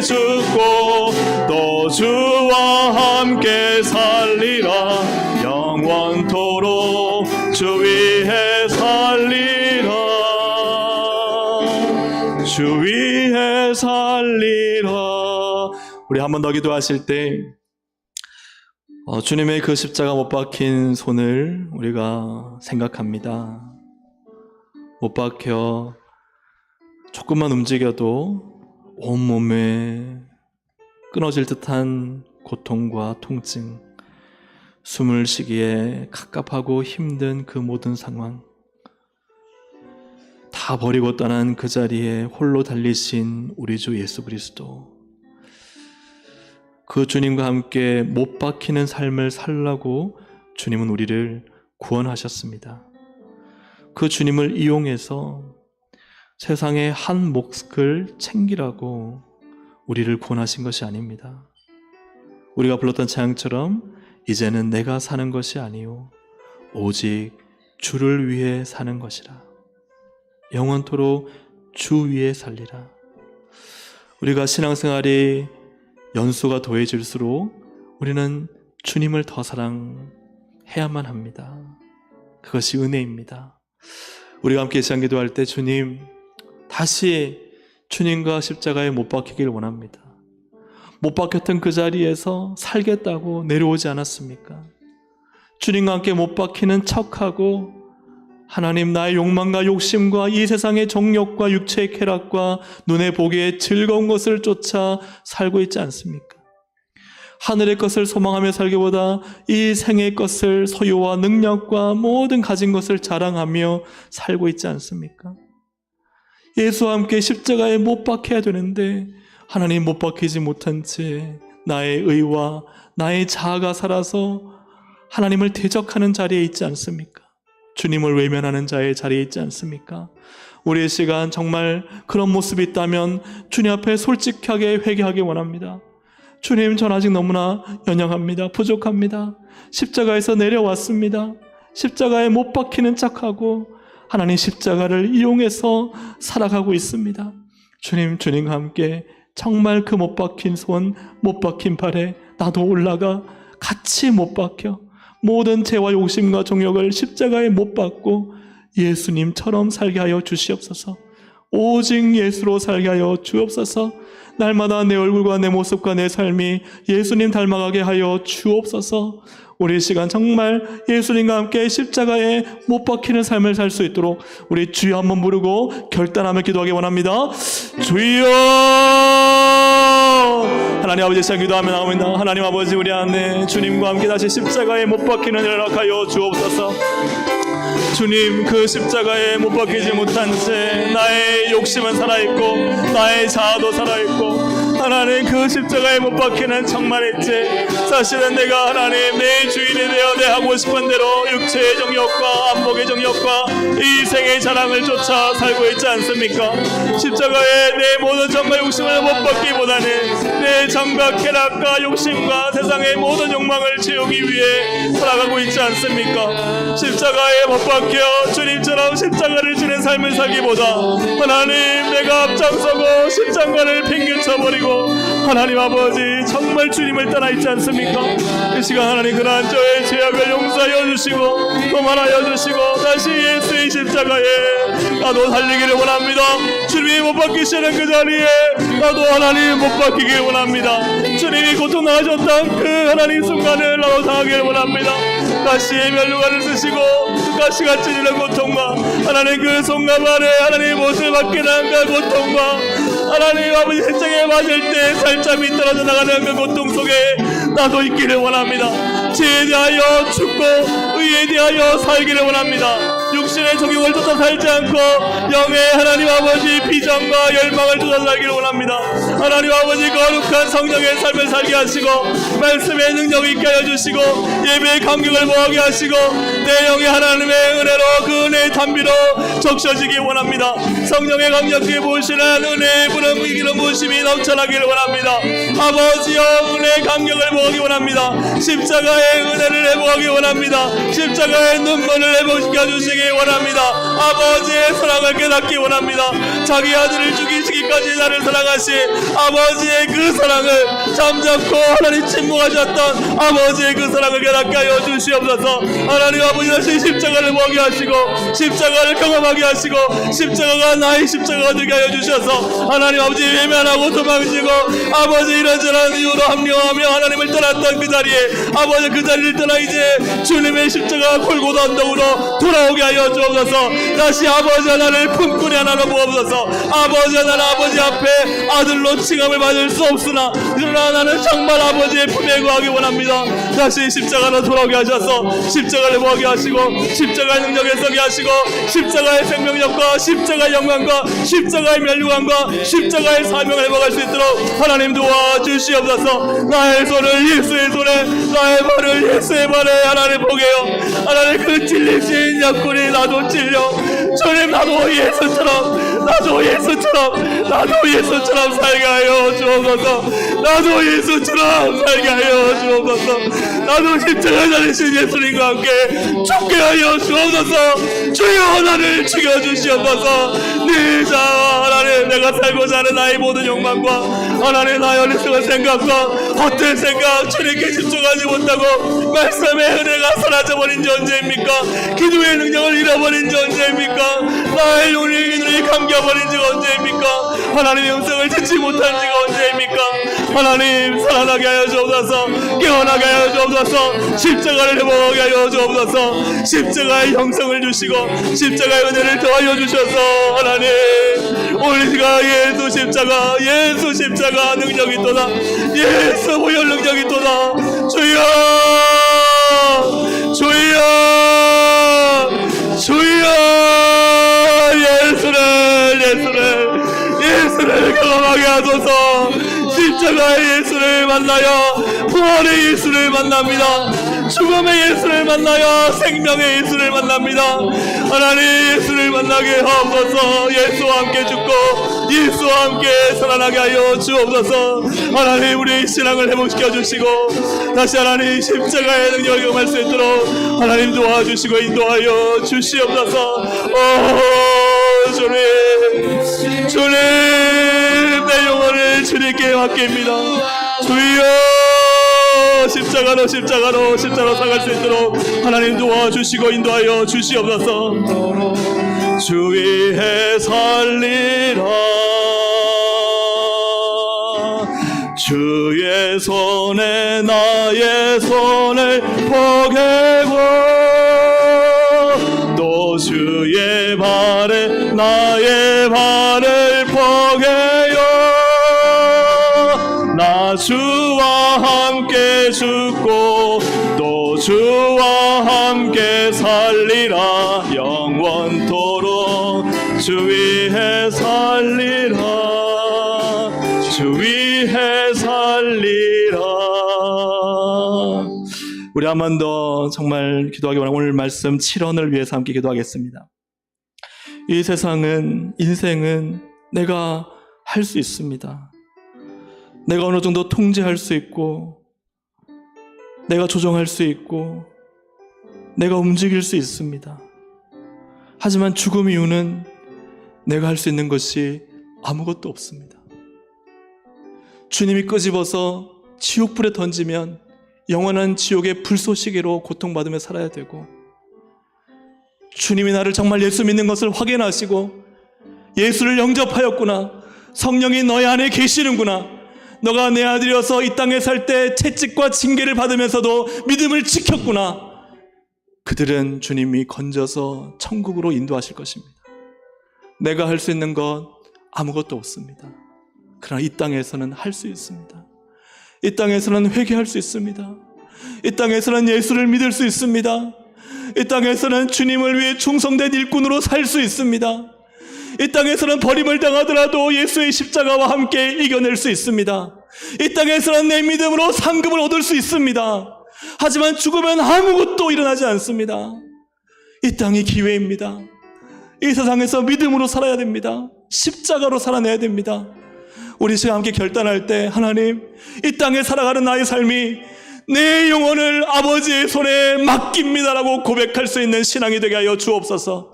주와 함께 살리라. 영원토록 주 위에 살리라. 주 위에 살리라. 우리 한 번 더 기도하실 때 주님의 그 십자가 못 박힌 손을 우리가 생각합니다. 못 박혀 조금만 움직여도 온몸에 끊어질 듯한 고통과 통증, 숨을 쉬기에 갑갑하고 힘든 그 모든 상황, 다 버리고 떠난 그 자리에 홀로 달리신 우리 주 예수 그리스도, 그 주님과 함께 못 박히는 삶을 살라고 주님은 우리를 구원하셨습니다. 그 주님을 이용해서 세상의 한 몫을 챙기라고 우리를 구원하신 것이 아닙니다. 우리가 불렀던 찬양처럼 이제는 내가 사는 것이 아니요 오직 주를 위해 사는 것이라. 영원토록 주 위에 살리라. 우리가 신앙생활이 연수가 더해질수록 우리는 주님을 더 사랑해야만 합니다. 그것이 은혜입니다. 우리가 함께 시간 기도할 때 주님, 다시 주님과 십자가에 못 박히길 원합니다. 못 박혔던 그 자리에서 살겠다고 내려오지 않았습니까? 주님과 함께 못 박히는 척하고 하나님, 나의 욕망과 욕심과 이 세상의 정욕과 육체의 쾌락과 눈에 보기에 즐거운 것을 쫓아 살고 있지 않습니까? 하늘의 것을 소망하며 살기보다 이 생의 것을, 소유와 능력과 모든 가진 것을 자랑하며 살고 있지 않습니까? 예수와 함께 십자가에 못 박혀야 되는데 하나님, 못 박히지 못한 채 나의 의와 나의 자아가 살아서 하나님을 대적하는 자리에 있지 않습니까? 주님을 외면하는 자의 자리에 있지 않습니까? 우리의 시간 정말 그런 모습이 있다면 주님 앞에 솔직하게 회개하기 원합니다. 주님, 전 아직 너무나 연약합니다. 부족합니다. 십자가에서 내려왔습니다. 십자가에 못 박히는 척하고 하나님 십자가를 이용해서 살아가고 있습니다. 주님, 주님과 함께 정말 그 못 박힌 손, 못 박힌 발에 나도 올라가 같이 못 박혀 모든 죄와 욕심과 정욕을 십자가에 못 박고 예수님처럼 살게 하여 주시옵소서. 오직 예수로 살게 하여 주옵소서. 날마다 내 얼굴과 내 모습과 내 삶이 예수님 닮아가게 하여 주옵소서. 우리 시간 정말 예수님과 함께 십자가에 못 박히는 삶을 살 수 있도록 우리 주여 한번 부르고 결단하며 기도하기 원합니다. 주여! 하나님 아버지, 시간 기도하며 나옵니다. 하나님 아버지, 우리 안에 주님과 함께 다시 십자가에 못 박히는 일을 허락하여 주옵소서. 주님, 그 십자가에 못 박히지 못한 채 나의 욕심은 살아있고 나의 자아도 살아있고 하나님, 그 십자가에 못 박히는 정말했지. 사실은 내가 하나님 내 주인이 되어 내 하고 싶은 대로 육체의 정욕과 안목의 정욕과 이 생의 자랑을 쫓아 살고 있지 않습니까? 십자가에 내 모든 정과 욕심을 못 박기보다는 내 정과 쾌락과 욕심과 세상의 모든 욕망을 채우기 위해 살아가고 있지 않습니까? 십자가에 못 박혀 주님처럼 십자가를 지는 삶을 살기보다 하나님, 내가 앞장서고 십자가를 팽개쳐버리고 하나님 아버지, 정말 주님을 떠나 있지 않습니까? 이 시간 하나님, 그러한 저의 죄악을 용서하여 주시고 도만하여 주시고 다시 예수의 십자가에 나도 달리기를 원합니다. 주님이 못 박히시는 그 자리에 나도 하나님 못 박히길 원합니다. 주님이 고통 당하셨던 그 하나님 순간을 나도 당하기를 원합니다. 가시의 멸류관을 쓰시고 그 가시가 찔리는 고통과 하나님 그 손과 발에 하나님 못을 받게 난 그 고통과 하나님 아버지 세상에 맞을 때 살점이 떨어져 나가는 그 고통 속에 나도 있기를 원합니다. 죄에 대하여 죽고 의에 대하여 살기를 원합니다. 육신의 정욕을 쫓아 살지 않고 영의 하나님 아버지 비전과 열망을 쫓아 살기를 원합니다. 하나님 아버지, 거룩한 성령의 삶을 살게 하시고 말씀의 능력 있게 하여 주시고 예배의 감격을 모하게 하시고 내 영의 하나님의 은혜로 그 은혜의 담비로 적셔지기 원합니다. 성령의 강력히 부으시는 은혜의 부름 이기는 부으심이 넘쳐나기를 원합니다. 아버지여, 은혜의 감격을 모으기 원합니다. 십자가의 은혜를 회복하기 원합니다. 십자가의 눈물을 회복시켜 주시기 원합니다. 원합니다. 아버지의 사랑을 깨닫기 원합니다. 자기 아들을 죽이시기까지 나를 사랑하신 아버지의 그 사랑을 잠잠고 하나님 침묵하셨던 아버지의 그 사랑을 깨닫게 하여 주시옵소서. 하나님 아버지 다시 십자가를 보게 하시고 십자가를 경험하게 하시고 십자가가 나의 십자가가 되게 하여 주셔서 하나님 아버지 외면하고 도망치고 아버지 이런저런 이유로 합리화하며 하나님을 떠났던 그 자리에 아버지 그 자리를 떠나 이제 주님의 십자가 골고다 언덕으로 돌아오게 하여 주옵소서. 다시 아버지 하나를 품꾼이 하나로 부옵소서. 아버지 하나는 아버지 앞에 아들로 칭함을 받을 수 없으나 그러나 나는 정말 아버지의 품에 거하기 원합니다. 다시 십자가로 돌아오게 하셔서 십자가를 보게 하시고 십자가의 능력에 서게 하시고 십자가의 생명력과 십자가의 영광과 십자가의 멸류관과 십자가의 사명을 해먹을 수 있도록 하나님 도와주시옵소서. 나의 손을 예수의 손에 나의 발을 예수의 발에 하나님 보게요. 하나님 그 찔리신 옆구리 나도 찔려 주님 나도 예수처럼 살게 하여 주옵소서. 나도 예수처럼 살게 하여 주옵소서. 나도 십자가 달리신 예수님과 함께 죽게 하여 주옵소서. 주여 나를 죽여주시옵소서. 네 자 하나님 내가 살고자 하는 나의 모든 욕망과 하나님 나의 어리석은 생각과 헛된 생각 주님께 집중하지 못하고 말씀의 은혜가 사라져버린 지 언제입니까? 기도의 능력을 잃어버린 지 언제입니까? 나의 눈이 감겨버린 지가 언제입니까? 하나님의 음성을 듣지 못한 지가 언제입니까? 하나님 살아나게 하여 주옵소서. 깨어나게 하여 주옵소서. 십자가를 회복하게 하여 주옵소서. 십자가의 형성을 주시고 십자가의 은혜를 더하여 주셔서 하나님 우리가 예수 십자가 능력이 있도다. 예수 보혈 능력이 있도다. 주여 예수를 경험하게 하소서. 십자가의 예수를 만나여 부활의 예수를 만납니다. 죽음의 예수를 만나여 생명의 예수를 만납니다. 하나님 예수를 만나게 하옵소서. 예수와 함께 죽고 예수와 함께 살아나게 하여 주옵소서. 하나님 우리의 신앙을 회복시켜 주시고 다시 하나님 십자가의 능력을 경험할 수 있도록 하나님 도와주시고 인도하여 주시옵소서. 주님 내 영혼을 주님께 맡깁니다. 주여 십자가로 살아갈 수 있도록 하나님 도와주시고 인도하여 주시옵소서. 주 위에 살리라. 주의 손에 나의 손을 포개고 또 주의 발에 나의 발을 포개요. 나 주와 함께 죽고 또 주와 함께 살리라. 영원토록 주 위에 살리라. 주 위에 살리라. 우리 한 번 더 정말 기도하기 원합니다. 오늘 말씀 7원을 위해서 함께 기도하겠습니다. 이 세상은 인생은 내가 할 수 있습니다. 내가 어느 정도 통제할 수 있고 내가 조정할 수 있고 내가 움직일 수 있습니다. 하지만 죽음 이후는 내가 할 수 있는 것이 아무것도 없습니다. 주님이 끄집어서 지옥불에 던지면 영원한 지옥의 불쏘시개로 고통받으며 살아야 되고, 주님이 나를 정말 예수 믿는 것을 확인하시고 예수를 영접하였구나, 성령이 너의 안에 계시는구나, 너가 내 아들이어서 이 땅에 살 때 채찍과 징계를 받으면서도 믿음을 지켰구나, 그들은 주님이 건져서 천국으로 인도하실 것입니다. 내가 할 수 있는 것 아무것도 없습니다. 그러나 이 땅에서는 할 수 있습니다. 이 땅에서는 회개할 수 있습니다. 이 땅에서는 예수를 믿을 수 있습니다. 이 땅에서는 주님을 위해 충성된 일꾼으로 살 수 있습니다. 이 땅에서는 버림을 당하더라도 예수의 십자가와 함께 이겨낼 수 있습니다. 이 땅에서는 내 믿음으로 상급을 얻을 수 있습니다. 하지만 죽으면 아무것도 일어나지 않습니다. 이 땅이 기회입니다. 이 세상에서 믿음으로 살아야 됩니다. 십자가로 살아내야 됩니다. 우리 지금 함께 결단할 때, 하나님, 이 땅에 살아가는 나의 삶이 내 영혼을 아버지의 손에 맡깁니다라고 고백할 수 있는 신앙이 되게 하여 주옵소서.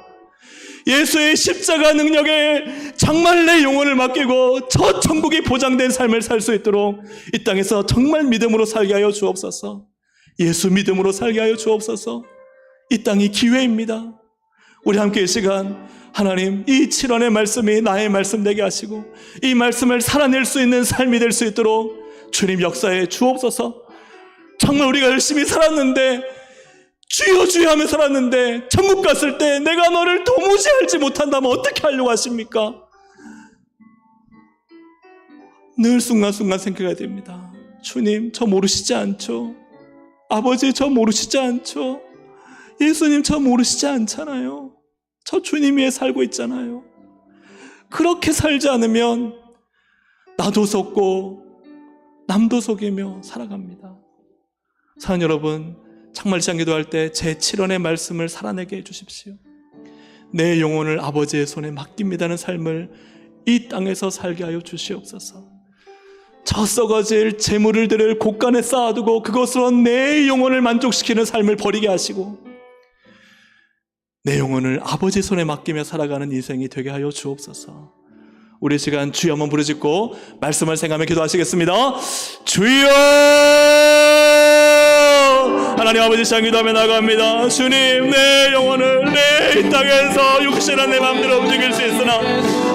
예수의 십자가 능력에 정말 내 영혼을 맡기고 저 천국이 보장된 삶을 살 수 있도록 이 땅에서 정말 믿음으로 살게 하여 주옵소서. 예수 믿음으로 살게 하여 주옵소서. 이 땅이 기회입니다. 우리 함께 이 시간 하나님, 이 7원의 말씀이 나의 말씀 되게 하시고 이 말씀을 살아낼 수 있는 삶이 될 수 있도록 주님 역사에 주옵소서. 정말 우리가 열심히 살았는데, 주여 주여 하며 살았는데 천국 갔을 때 내가 너를 도무지 알지 못한다면 어떻게 하려고 하십니까? 늘 순간순간 생각해야 됩니다. 주님, 저 모르시지 않죠? 아버지, 저 모르시지 않죠? 예수님, 저 모르시지 않잖아요. 저 주님 위에 살고 있잖아요. 그렇게 살지 않으면 나도 속고 남도 속이며 살아갑니다. 사랑하는 여러분, 정말 시간 기도할 때 제 7원의 말씀을 살아내게 해주십시오. 내 영혼을 아버지의 손에 맡깁니다는 삶을 이 땅에서 살게 하여 주시옵소서. 저 썩어질 재물을 들을 곳간에 쌓아두고 그것으로 내 영혼을 만족시키는 삶을 버리게 하시고 내 영혼을 아버지 손에 맡기며 살아가는 인생이 되게 하여 주옵소서. 우리 시간 주여 한번 부르짖고 말씀을 생각하며 기도하시겠습니다. 주여! 하나님 아버지 시간 기도하며 나갑니다. 주님, 내 영혼을 내 이 땅에서 육신은 내 마음대로 움직일 수 있으나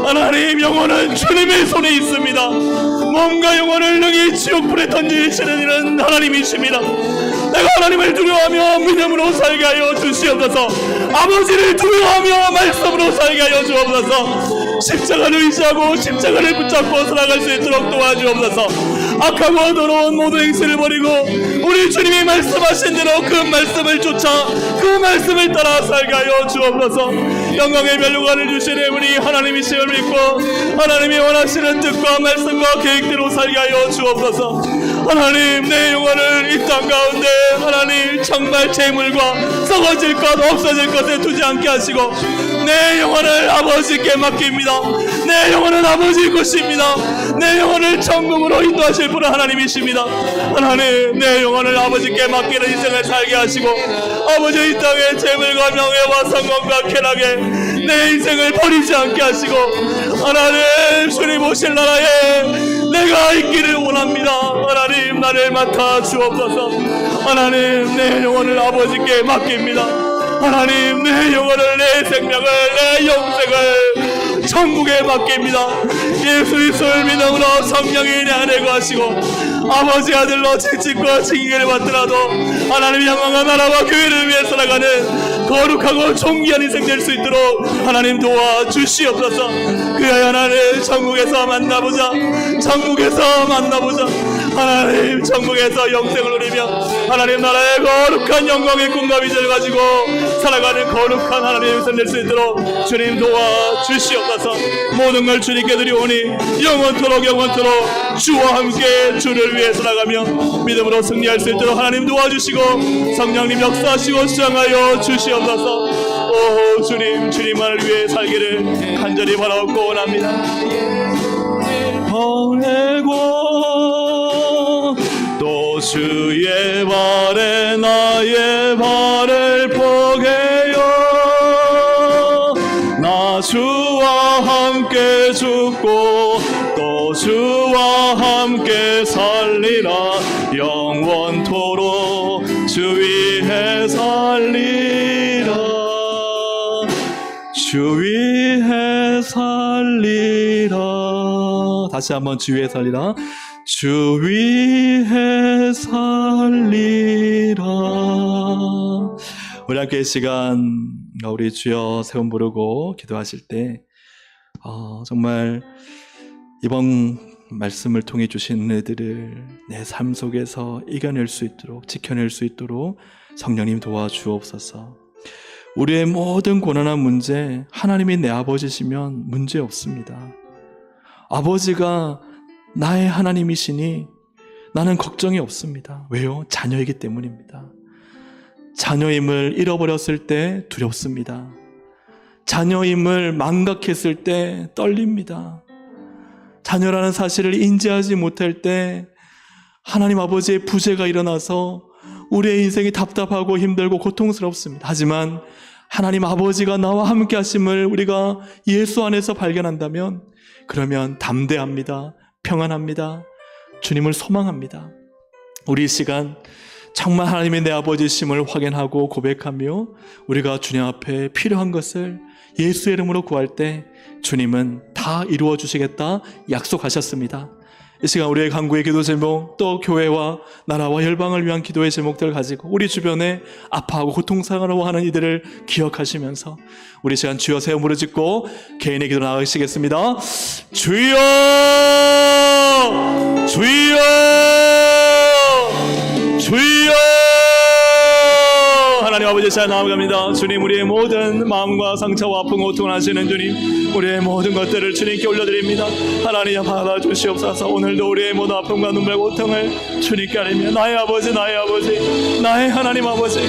하나님, 영혼은 주님의 손에 있습니다. 몸과 영혼을 능히 지옥불에 던지시는 이는 하나님이십니다. 내가 하나님을 두려워하며 믿음으로 살게 하여 주시옵소서. 아버지를 두려워하며 말씀으로 살게 하여 주옵소서. 십자가를 의지하고 십자가를 붙잡고 살아갈 수 있도록 도와주옵소서. 악하고 더러운 모든 행실을 버리고 우리 주님이 말씀하신 대로 그 말씀을 쫓아 그 말씀을 따라 살게 하여 주옵소서. 영광의 멸류관을 주시는 우리 하나님이심을 믿고 하나님이 원하시는 뜻과 말씀과 계획대로 살게 하여 주옵소서. 하나님, 내 영혼을 이 땅 가운데 하나님 정말 재물과 썩어질 것 없어질 것에 두지 않게 하시고 내 영혼을 아버지께 맡깁니다. 내 영혼은 아버지 것입니다. 내 영혼을 천국으로 인도하실 분은 하나님이십니다. 하나님, 내 영혼을 아버지께 맡기는 인생을 살게 하시고 아버지 이 땅에 재물과 명예와 성공과 쾌락에 내 인생을 버리지 않게 하시고 하나님, 주님 오실 나라에 내가 있기를 원합니다. 하나님, 나를 맡아 주옵소서. 하나님, 내 영혼을 아버지께 맡깁니다. 하나님, 내 영혼을, 내 생명을, 내 영생을 천국에 맡깁니다. 예수 그리스도를 믿음으로 성령이 내 안에 거하시고 아버지 아들로 채찍과 징계를 받더라도 하나님의 영광과 나라와 교회를 위해 살아가는 거룩하고 존귀한 인생 될 수 있도록 하나님 도와주시옵소서. 그야 하나님 천국에서 만나보자. 천국에서 만나보자. 하나님 천국에서 영생을 누리며 하나님 나라의 거룩한 영광의 꿈과 비전을 가지고 살아가는 거룩한 하나님의 인생 될 수 있도록 주님 도와주시옵소서. 모든 걸 주님께 드리오니 영원토록 주와 함께 주를 위해 살아가며 믿음으로 승리할 수 있도록 하나님 도와주시고 성령님 역사하시고 수장하여 주시옵소서. 오 주님, 주님만을 위해 살기를 간절히 바라옵고 원합니다. 보내고 또 주의 발에 나의 발을 포개요. 나 주와 함께 죽고 또 주와 함께 살리라. 영원토록 주 위에 살리라. 주 위에 살리라. 다시 한번 주 위에 살리라. 주 위에 살리라. 우리 함께 이 시간 우리 주여 세 번 부르고 기도하실 때 정말 이번 말씀을 통해 주신 은혜들을 내 삶 속에서 이겨낼 수 있도록 지켜낼 수 있도록 성령님 도와주옵소서. 우리의 모든 고난한 문제 하나님이 내 아버지시면 문제 없습니다. 아버지가 나의 하나님이시니 나는 걱정이 없습니다. 왜요? 자녀이기 때문입니다. 자녀임을 잃어버렸을 때 두렵습니다. 자녀임을 망각했을 때 떨립니다. 자녀라는 사실을 인지하지 못할 때 하나님 아버지의 부재가 일어나서 우리의 인생이 답답하고 힘들고 고통스럽습니다. 하지만 하나님 아버지가 나와 함께 하심을 우리가 예수 안에서 발견한다면 그러면 담대합니다. 평안합니다. 주님을 소망합니다. 우리 이 시간 정말 하나님의 내 아버지심을 확인하고 고백하며 우리가 주님 앞에 필요한 것을 예수의 이름으로 구할 때 주님은 다 이루어 주시겠다 약속하셨습니다. 이 시간 우리의 간구의 기도 제목, 또 교회와 나라와 열방을 위한 기도의 제목들을 가지고 우리 주변에 아파하고 고통스러워하는 이들을 기억하시면서 우리 시간 주여 세 무릎짓고 개인의 기도 나가시겠습니다. 주여, 주여, 주여. 하나님 아버지 잘 나아갑니다. 주님, 우리의 모든 마음과 상처와 아픔 고통을 아시는 주님, 우리의 모든 것들을 주님께 올려드립니다. 하나님 받아주시옵소서. 오늘도 우리의 모든 아픔과 눈물 고통을 주님께 아뢰며 나의 아버지, 나의 아버지, 나의 하나님 아버지,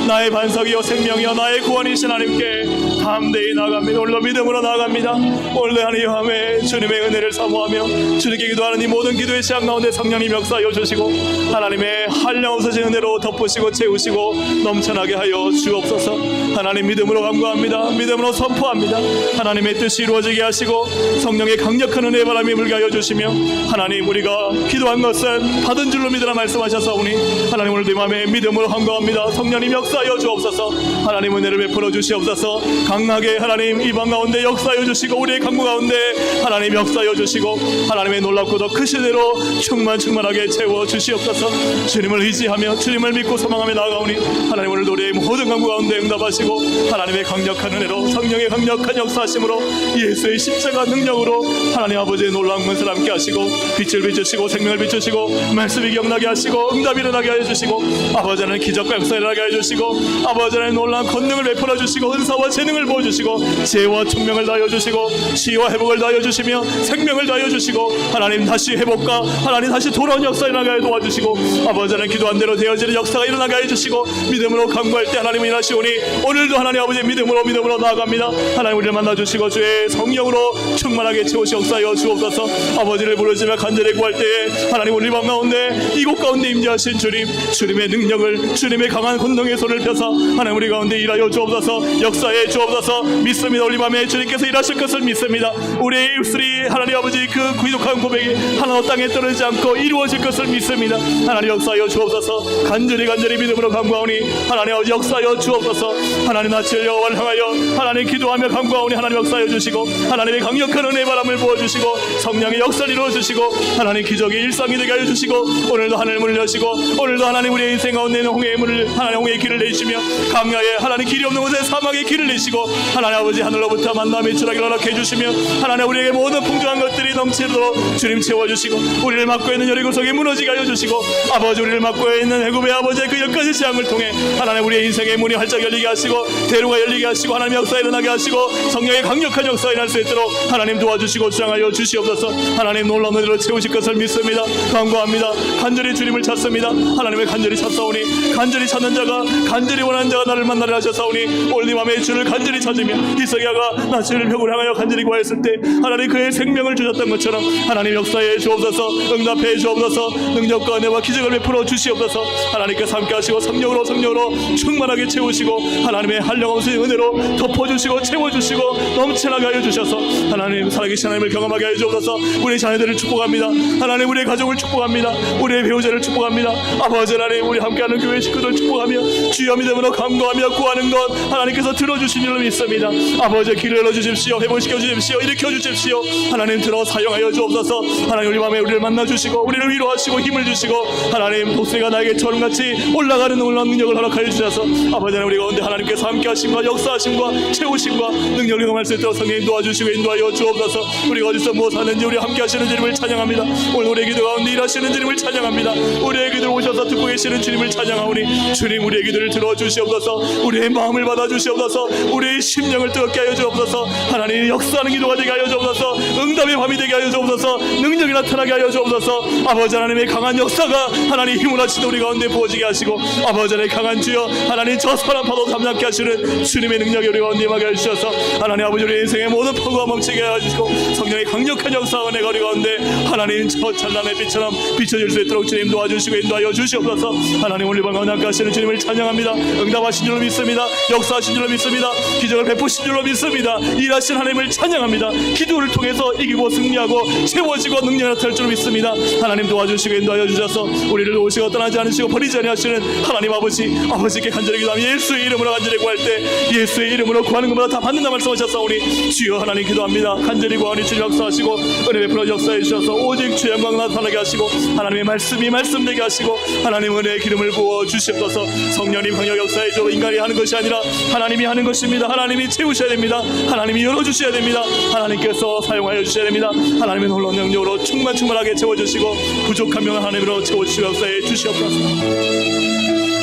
나의 반석이요 생명이요 나의 구원이신 하나님께 담대히 나아갑니다. 오늘도 믿음으로 나아갑니다. 오늘도 하나님 밤에 주님의 은혜를 사모하며 주님께 기도하는 이 모든 기도의 시간 가운데 성령님 역사하여 주시고 하나님의 한량없으신 은혜로 덮으시고 채우시고 넘쳐나게 하여 주옵소서. 하나님 믿음으로 간구합니다. 믿음으로 선포합니다. 하나님의 뜻이 이루어지게 하시고 성령의 강력한 은혜의 바람이 불게 하여 주시며 하나님 우리가 기도한 것은 받은 줄로 믿으라 말씀하셨사오니 하나님 오늘도 이 맘에 믿음으로 간구합니다. 성령님 역사하여 주옵소서. 하나님 은혜를 베풀어 주시옵소서. 강하게 하나님 이방 가운데 역사하여 주시고 우리의 간구 가운데 하나님 역사하여 주시고 하나님의 놀랍고도 크신 대로 충만하게 채워 주시옵소서. 주님을 의지하며 주님을 믿고 소망하며 나아가오니 하나님 오늘도 우리의 모든 간구 가운데 응답하시고 하나님의 강력한 은혜로 성령의 강력한 역사하심으로 예수의 십자가 능력으로 하나님 아버지의 놀라운 것을 함께 하시고 빛을 비추시고 생명을 비추시고 말씀이 기억나게 하시고 응답이 일어나게 하여 주시고 아버지는 기적과 역사 일어나게 하여 주시고 아버지는 놀라운 권능을 베풀어 주시고 은사와 재능을 보여주시고 지혜와 총명을 다하여 주시고 치유와 회복을 다하여 주시며 생명을 다하여 주시고 하나님 다시 회복과 하나님 다시 돌아온 역사 일어나게 하여 도와주시고 아버지는 기도한 대로 되어지는 역사가 일어나게 하여 주시고 믿음으로 간구할 때 하나님이 일하시오니 오늘도 하나님 아버지 믿음으로 나아갑니다. 하나님 우리를 만나주시고 주의 성령으로 충만하게 채우시 역사하여 주옵소서. 아버지를 부르시며 간절히 구할 때에 하나님 우리 밤 가운데 이곳 가운데 임재하신 주님, 주님의 능력을 주님의 강한 권능의 손을 펴서 하나님 우리 가운데 일하여 주옵소서. 역사해 주옵소서. 믿습니다. 우리 밤에 주님께서 일하실 것을 믿습니다. 우리의 입술이 하나님 아버지 그 귀독한 고백이 하나도 땅에 떨어지지 않고 이루어질 것을 믿습니다. 하나님 역사하여 주옵소서. 간절히 믿음으로 간구하오니 하나님 아버지 역사하여 주옵소서. 하나님 아침을 여호와를 향하여 하나님 기도하며 간구하오니 하나님 역사하여 주시고 하나님의 강력한 은혜의 바람을 부어주시고 성령의 역사를 이루어주시고 하나님 기적의 일상이 되게 하여 주시고 오늘도 하늘 문을 여시고 오늘도 하나님 우리의 인생 가운데 있는 홍해의 문을 하나님 홍해의 길을 내시며 강야에 하나님 길이 없는 곳에 사막의 길을 내시고 하나님 아버지 하늘로부터 만남의 추락을 허락해 주시며 하나님 우리에게 모든 풍성한 것들이 넘치도록 주님 채워주시고 우리를 막고 있는 여리고성이 무너지게 하여 주시고 아버지 우리를 막고 있는 애굽의 아버지의 그 역까지 재앙을 통해 하나님 우리의 인생의 문이 활짝 열리게 하시고 대로가 열리게 하시고 하나님 역사 일어나게 하시고 성령의 강력한 역사 일어날 수 있도록 하나님 도와주시고 주장하여 주시옵소서. 하나님 놀라운 은혜로 채우실 것을 믿습니다. 간구합니다. 간절히 주님을 찾습니다. 하나님의 간절히 찾사오니 간절히 찾는 자가 간절히 원하는 자가 나를 만나려 하셨사오니 오늘 이 밤에 주를 간절히 찾으며 이사야가 나주를 벽을 향하여 간절히 구하였을 때 하나님 그의 생명을 주셨던 것처럼 하나님 역사에 주옵소서. 응답해 주옵소서. 능력과 은혜와 기적을 베풀어 주시옵소서. 하나님께서 함께 하시고 성령으로 충만하게 채우시고 하나님의 한량없으신 은혜로 덮어주시고 채워주시고 넘쳐나게 하여 주셔서 하나님 살아계신 하나님을 경험하게 하여 주옵소서. 우리 자녀들을 축복합니다. 하나님 우리의 가족을 축복합니다. 우리의 배우자를 축복합니다. 아버지 하나님 우리 함께하는 교회 식구들 축복하며 주여 믿음으로 간구하며 구하는 것 하나님께서 들어주신 줄로 믿습니다. 아버지 길을 열어주십시오. 회복시켜 주십시오. 일으켜 주십시오. 하나님 들어 사용하여 주옵소서. 하나님 우리 밤에 우리를 만나주시고 우리를 위로하시고 힘을 주시고 하나님 독수리가 나에게 처럼같이 올라가는 놀라운 능력을 허락하여 주셔서 아버지 하나님 우리 가운데 하나님께서 함께 하심과 역사하심과 채우심과 능력을 경험할 수 있도록 성령님 도와주시고 인도하여 주옵소서. 우리가 어디서 무엇 하는지 우리 함께 하시는 주님을 찬양합니다. 오늘 우리의 기도 가운데 일하시는 주님을 찬양합니다. 우리의 기도를 오셔서 듣고 계시는 주님을 찬양하오니 주님 우리의 기도를 들어주시옵소서. 우리의 마음을 받아주시옵소서. 우리의 심령을 뜨겁게 하여 주옵소서. 하나님 역사하는 기도가 되게 하여 주옵소서. 응답의 밤이 되게 하여 주옵소서. 능력이 나타나게 하여 주옵소서. 아버지 하나님의 강한 역사가 하나님 힘을 하시는 우리 가운데 부어지게 하시고, 아버지 하나님의 강한 주여 하나님 저 선한 파도 담납게 하시는 주님의 능력이 우리 가운데 임하게 해주셔서 하나님 아버지 우리 인생의 모든 파도가 멈추게 하시고 성령의 강력한 역사가 은혜가 우리 가운데 하나님 저 찬란의 빛처럼 비춰질 수 있도록 주님 도와주시고 인도하여 주시옵소서. 하나님 오늘 밤 강력하게 하시는 주님을 찬양합니다. 응답하신 줄로 믿습니다. 역사하신 줄로 믿습니다. 기적을 베푸신 줄로 믿습니다. 일하신 하나님을 찬양합니다. 기도를 통해서 이기고 승리하고 채워지고 능력이 나타날 줄로 믿습니다. 하나님 도와주시고 인도하여 주셔서 우리를 도우시고 떠나지 않으시고 버리지 아니하시는 하나님 아버지께 간절히 기도하며 예수의 이름으로 간절히 구할 때 예수의 이름으로 구하는 것마다 다 받는다 말씀하셨사오니 주여 하나님 기도합니다. 간절히 구하니 주님 역사하시고 은혜 베풀어 역사해 주셔서 오직 주의 영광 나타나게 하시고 하나님의 말씀이 말씀되게 하시고 하나님 은혜의 기름을 부어 주시옵소서. 성령님 강력 역사해 줘. 인간이 하는 것이 아니라 하나님이 하는 것입니다. 하나님이 채우셔야 됩니다. 하나님이 열어주셔야 됩니다. 하나님께서 사용하여 주셔야 됩니다. 하나님의 놀라운 능력으로 충만하게 채워주시고 부족한 명을 하나님으로 채워주시고 역사해 주시옵소서.